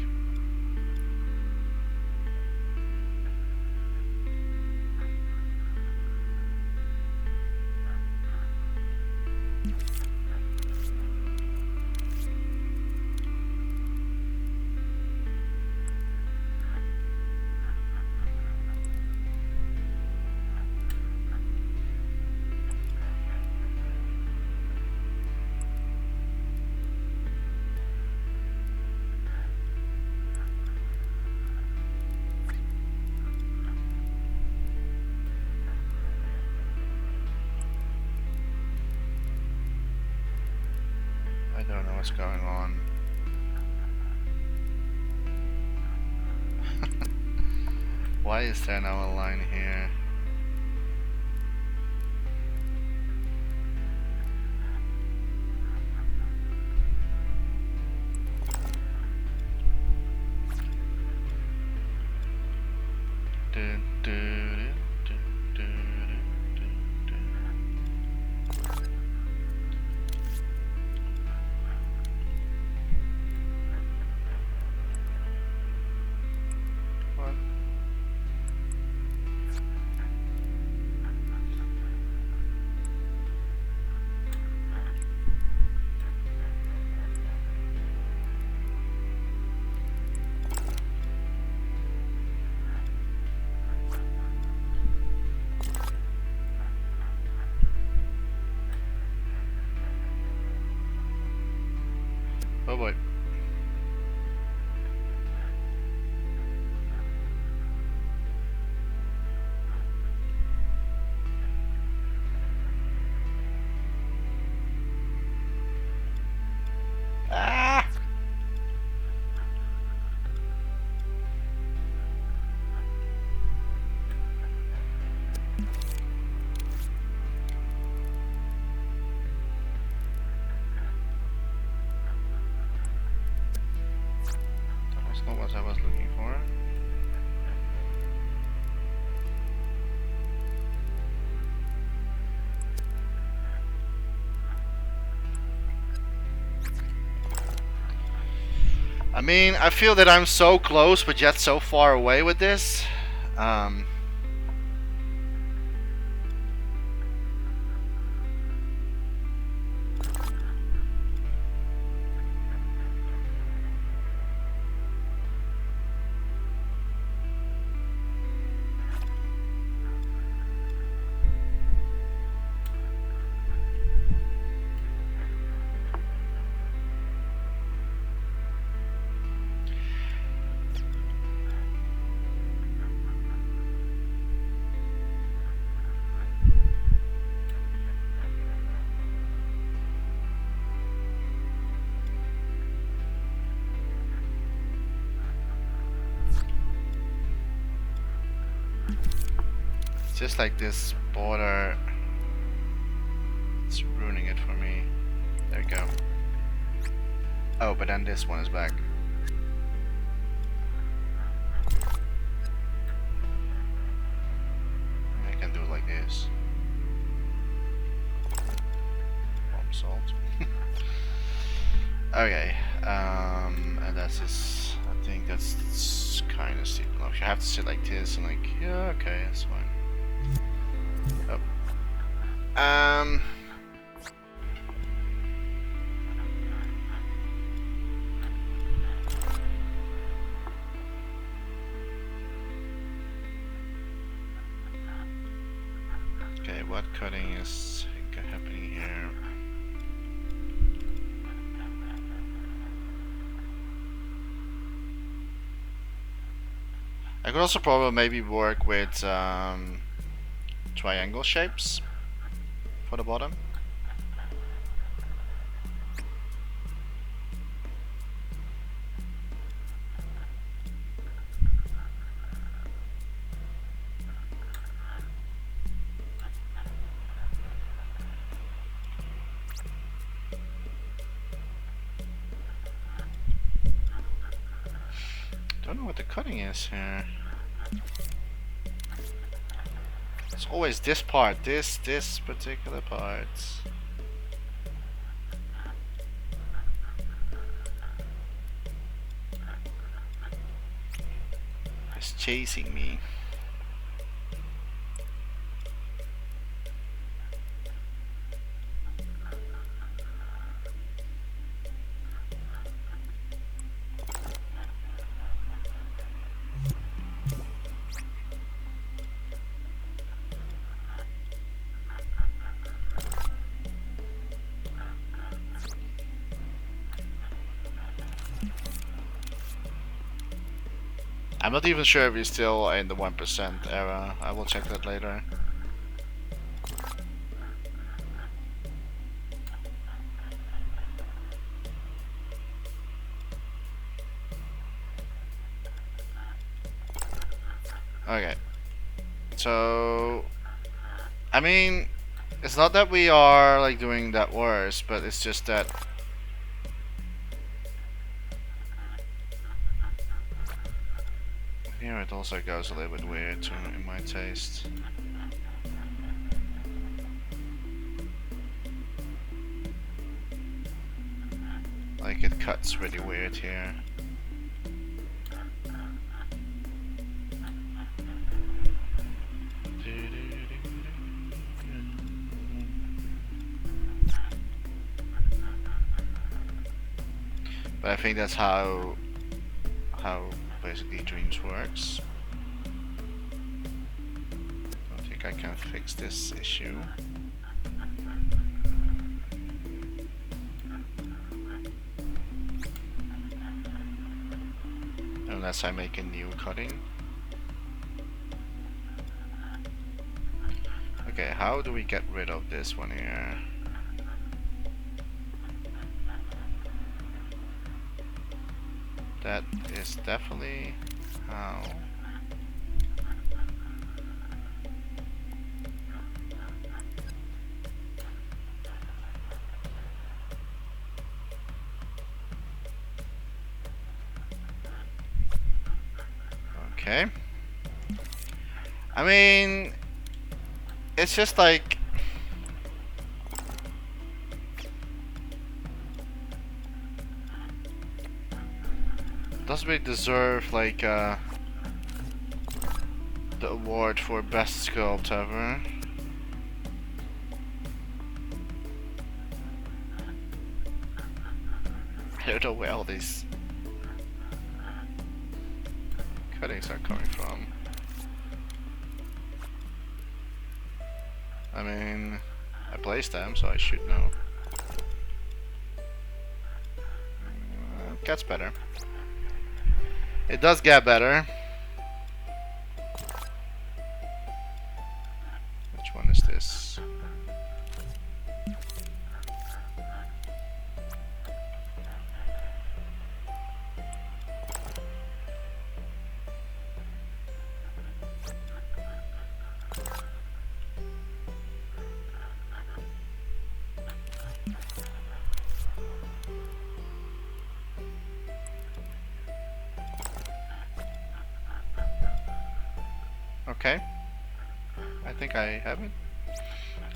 I don't know what's going on. Why is there now a line here? Oh boy. Ah! That's not what I was looking for. I mean, I feel that I'm so close, but yet so far away with this. Just like this border, it's ruining it for me. There we go. Oh, but then this one is back. I can do it like this. Bomb salt. Okay. And that's just, I think that's kind of steep enough. You have to sit like this and like, yeah, okay, that's fine. Oh. Okay, what cutting is happening here? I could also probably maybe work with triangle shapes for the bottom. Don't know what the cutting is here. It's always this part, this particular part. It's chasing me. I'm not even sure if he's still in the 1% era. I will check that later. Okay. So, I mean, it's not that we are like doing that worse, but it's just that here it also goes a little bit weird to, in my taste. Like it cuts really weird here. But I think that's how basically Dreams works. I think I can fix this issue. Unless I make a new cutting. Okay, how do we get rid of this one here? That is definitely how. Okay. I mean, it's just like doesn't really deserve like the award for best sculpt ever. I don't know where all these cuttings are coming from. I mean, I placed them, so I should know. It gets better. It does get better. Which one is this? Okay, I think I have it.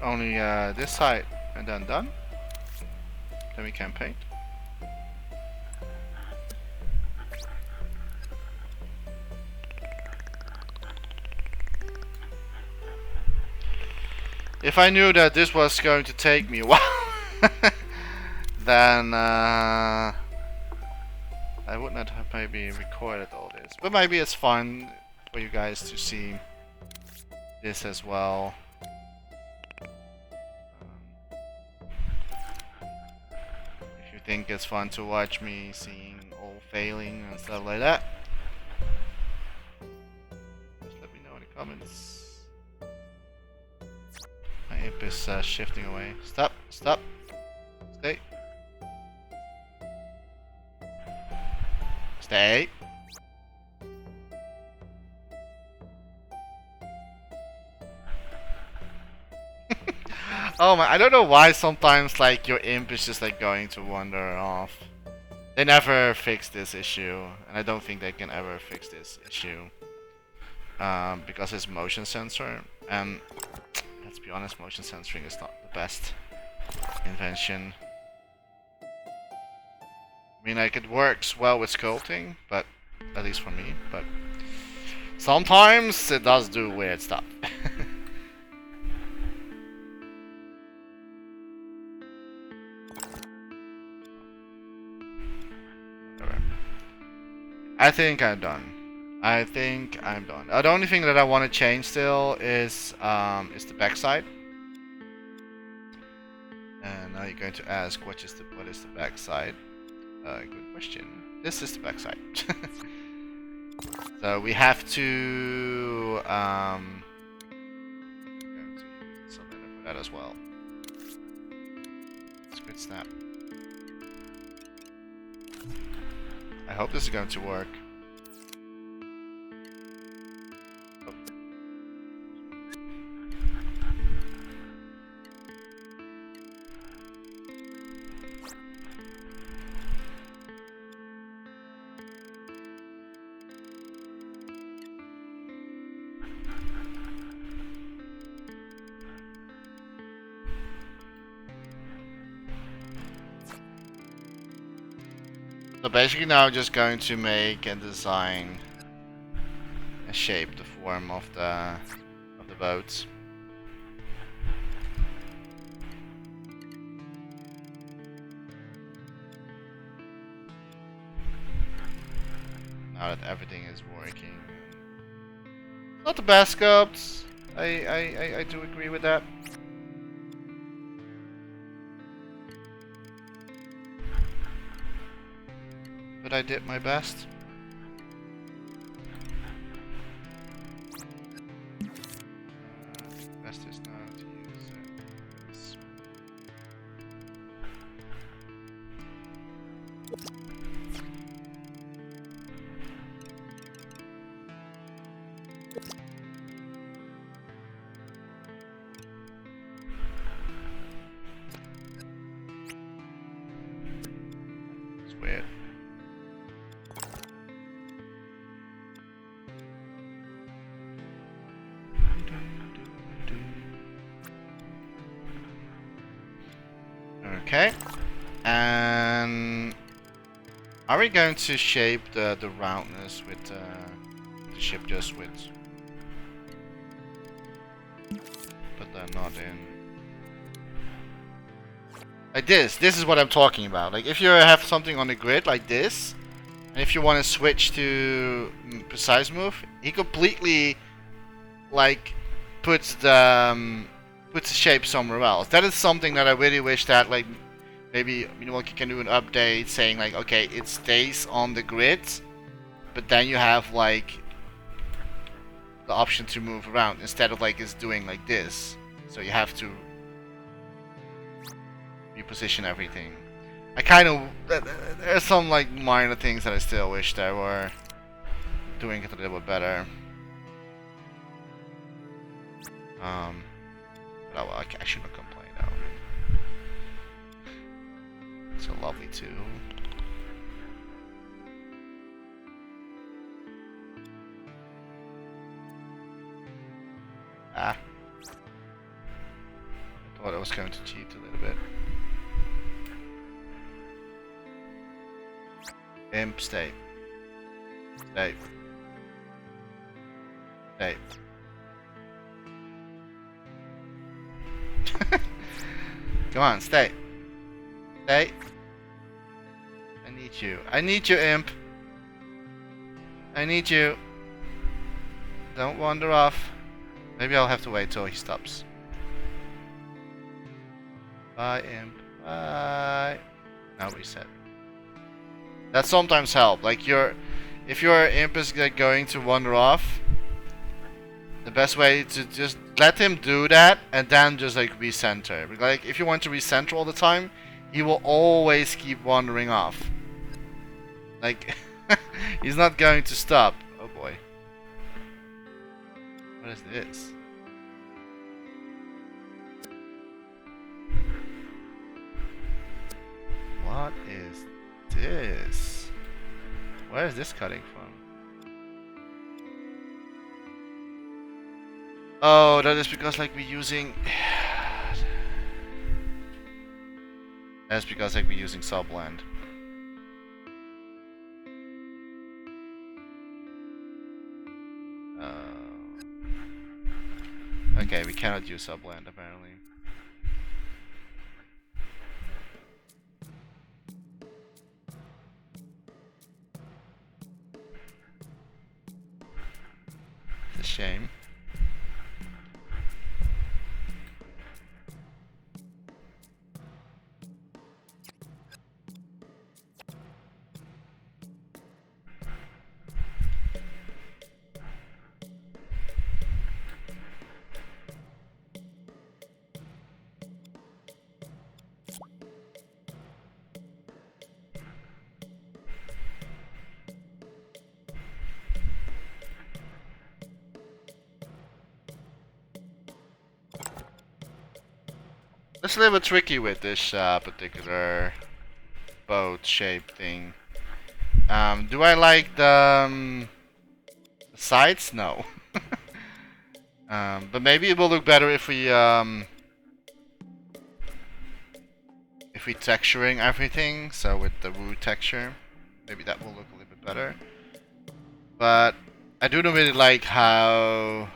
Only this side and then done. Then we can paint. If I knew that this was going to take me a while, then I would not have maybe recorded all this. But maybe it's fun for you guys to see this as well. If you think it's fun to watch me seeing all failing and stuff like that, just let me know in the comments. My imp is shifting away. Stop, stop, stay. Stay. Oh my, I don't know why sometimes like your imp is just like going to wander off. They never fix this issue, and I don't think they can ever fix this issue. Because it's motion sensor, and let's be honest, motion censoring is not the best invention. I mean, like, it works well with sculpting, but at least for me, but sometimes it does do weird stuff. I think I'm done. The only thing that I want to change still is the backside. And now you're going to ask, what is the backside? Good question. This is the backside. So we have to use something for that as well. Squid snap. I hope this is going to work. Oh. So basically now I'm just going to make and design a shape, the form of the boats. Now that everything is working. Not the best sculpts. I do agree with that. But I did my best. Best is now to use this. It's weird. Okay, and are we going to shape the roundness with the ship just with? Put that not in. Like this. This is what I'm talking about. Like if you have something on the grid like this, and if you want to switch to precise move, he completely like puts the shape somewhere else. That is something that I really wish that like maybe Milwaukee can do an update saying like, okay, it stays on the grid, but then you have like the option to move around instead of like it's doing like this. So you have to reposition everything. I kind of there's some like minor things that I still wish they were doing it a little bit better. But well, I shouldn't complain though. It's a lovely tool. Ah. I thought I was going to cheat a little bit. Imp, stay. Stay. Stay. Come on, stay. Stay. I need you. I need you, imp. I need you. Don't wander off. Maybe I'll have to wait till he stops. Bye, imp. Bye. Now reset. That sometimes helps. Like if your imp is going to wander off, the best way to just let him do that and then just like recenter. Like if you want to recenter all the time, he will always keep wandering off. Like he's not going to stop. Oh boy. What is this? What is this? Where is this cutting from? Oh, that is because like we're using. That's because like we're using subblend. Okay, we cannot use subblend apparently. It's a shame. It's a little bit tricky with this particular boat shape thing. Do I like the sides? No. But maybe it will look better if we texturing everything. So with the wood texture, maybe that will look a little bit better. But I do not really like how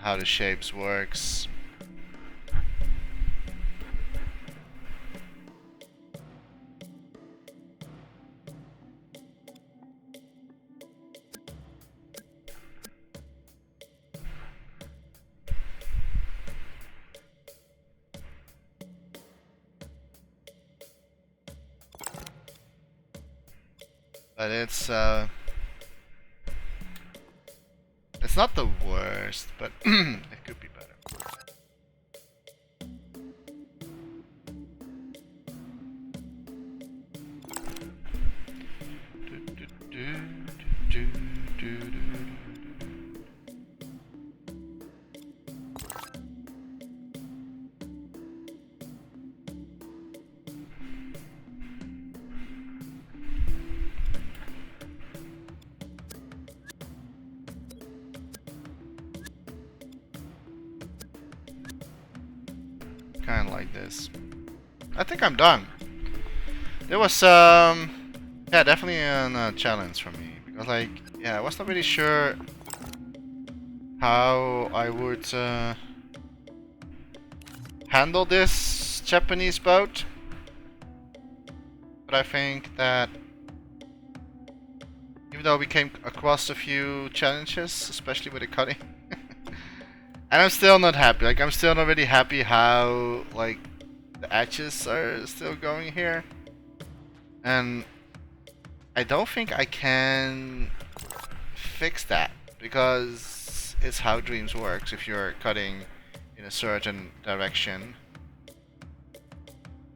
the shapes works. But it's not the worst, but it could be better. Kind of like this. I think I'm done. There was yeah, definitely a challenge for me because like yeah, I was not really sure how I would handle this Japanese boat, but I think that even though we came across a few challenges, especially with the cutting. And I'm still not happy. Like I'm still not really happy how like the edges are still going here. And I don't think I can fix that because it's how Dreams works if you're cutting in a certain direction.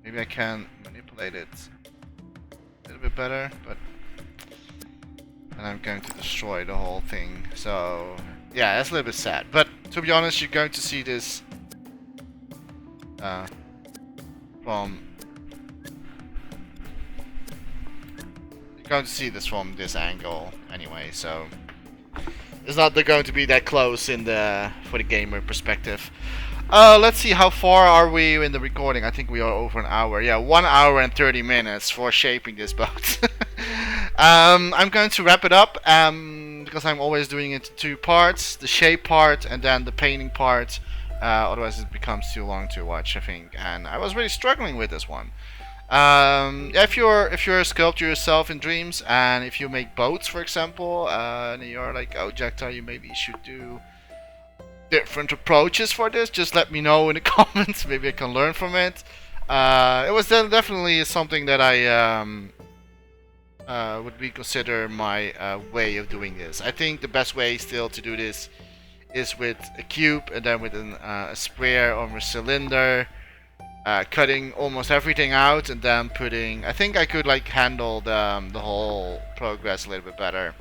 Maybe I can manipulate it a little bit better, but then I'm going to destroy the whole thing. So yeah, that's a little bit sad. But to be honest, you're going to see this from this angle anyway, so it's not going to be that close in for the gamer perspective. Let's see, how far are we in the recording? I think we are over an hour. Yeah, 1 hour and 30 minutes for shaping this boat. I'm going to wrap it up because I'm always doing it in 2 parts, the shape part and then the painting part otherwise it becomes too long to watch, I think. And I was really struggling with this one. If you're a sculptor yourself in Dreams, and if you make boats, for example, and you're like, oh, Jechta, you maybe should do different approaches for this, just let me know in the comments. Maybe I can learn from it. It was then definitely something that I would be consider my way of doing this. I think the best way still to do this is with a cube and then with a square or a cylinder, cutting almost everything out and then putting. I think I could like handle the whole progress a little bit better.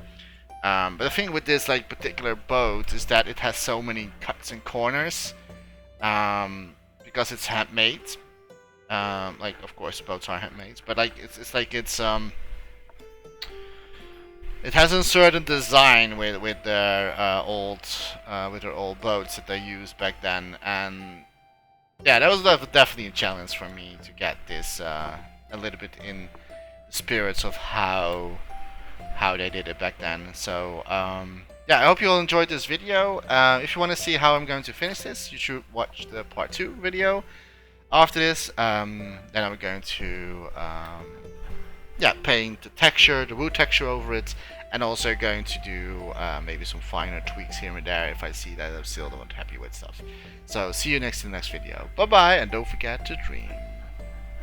But the thing with this like particular boat is that it has so many cuts and corners, because it's handmade. Like of course boats are handmade, but like it's like it has a certain design with their old boats that they used back then, and yeah, that was definitely a challenge for me to get this a little bit in the spirits of how they did it back then. So yeah, I hope you all enjoyed this video. If you want to see how I'm going to finish this, you should watch the part 2 video. After this, then I'm going to yeah, paint the texture, the wood texture over it, and also going to do maybe some finer tweaks here and there if I see that I'm still not happy with stuff. So see you in the next video. Bye bye, and don't forget to dream.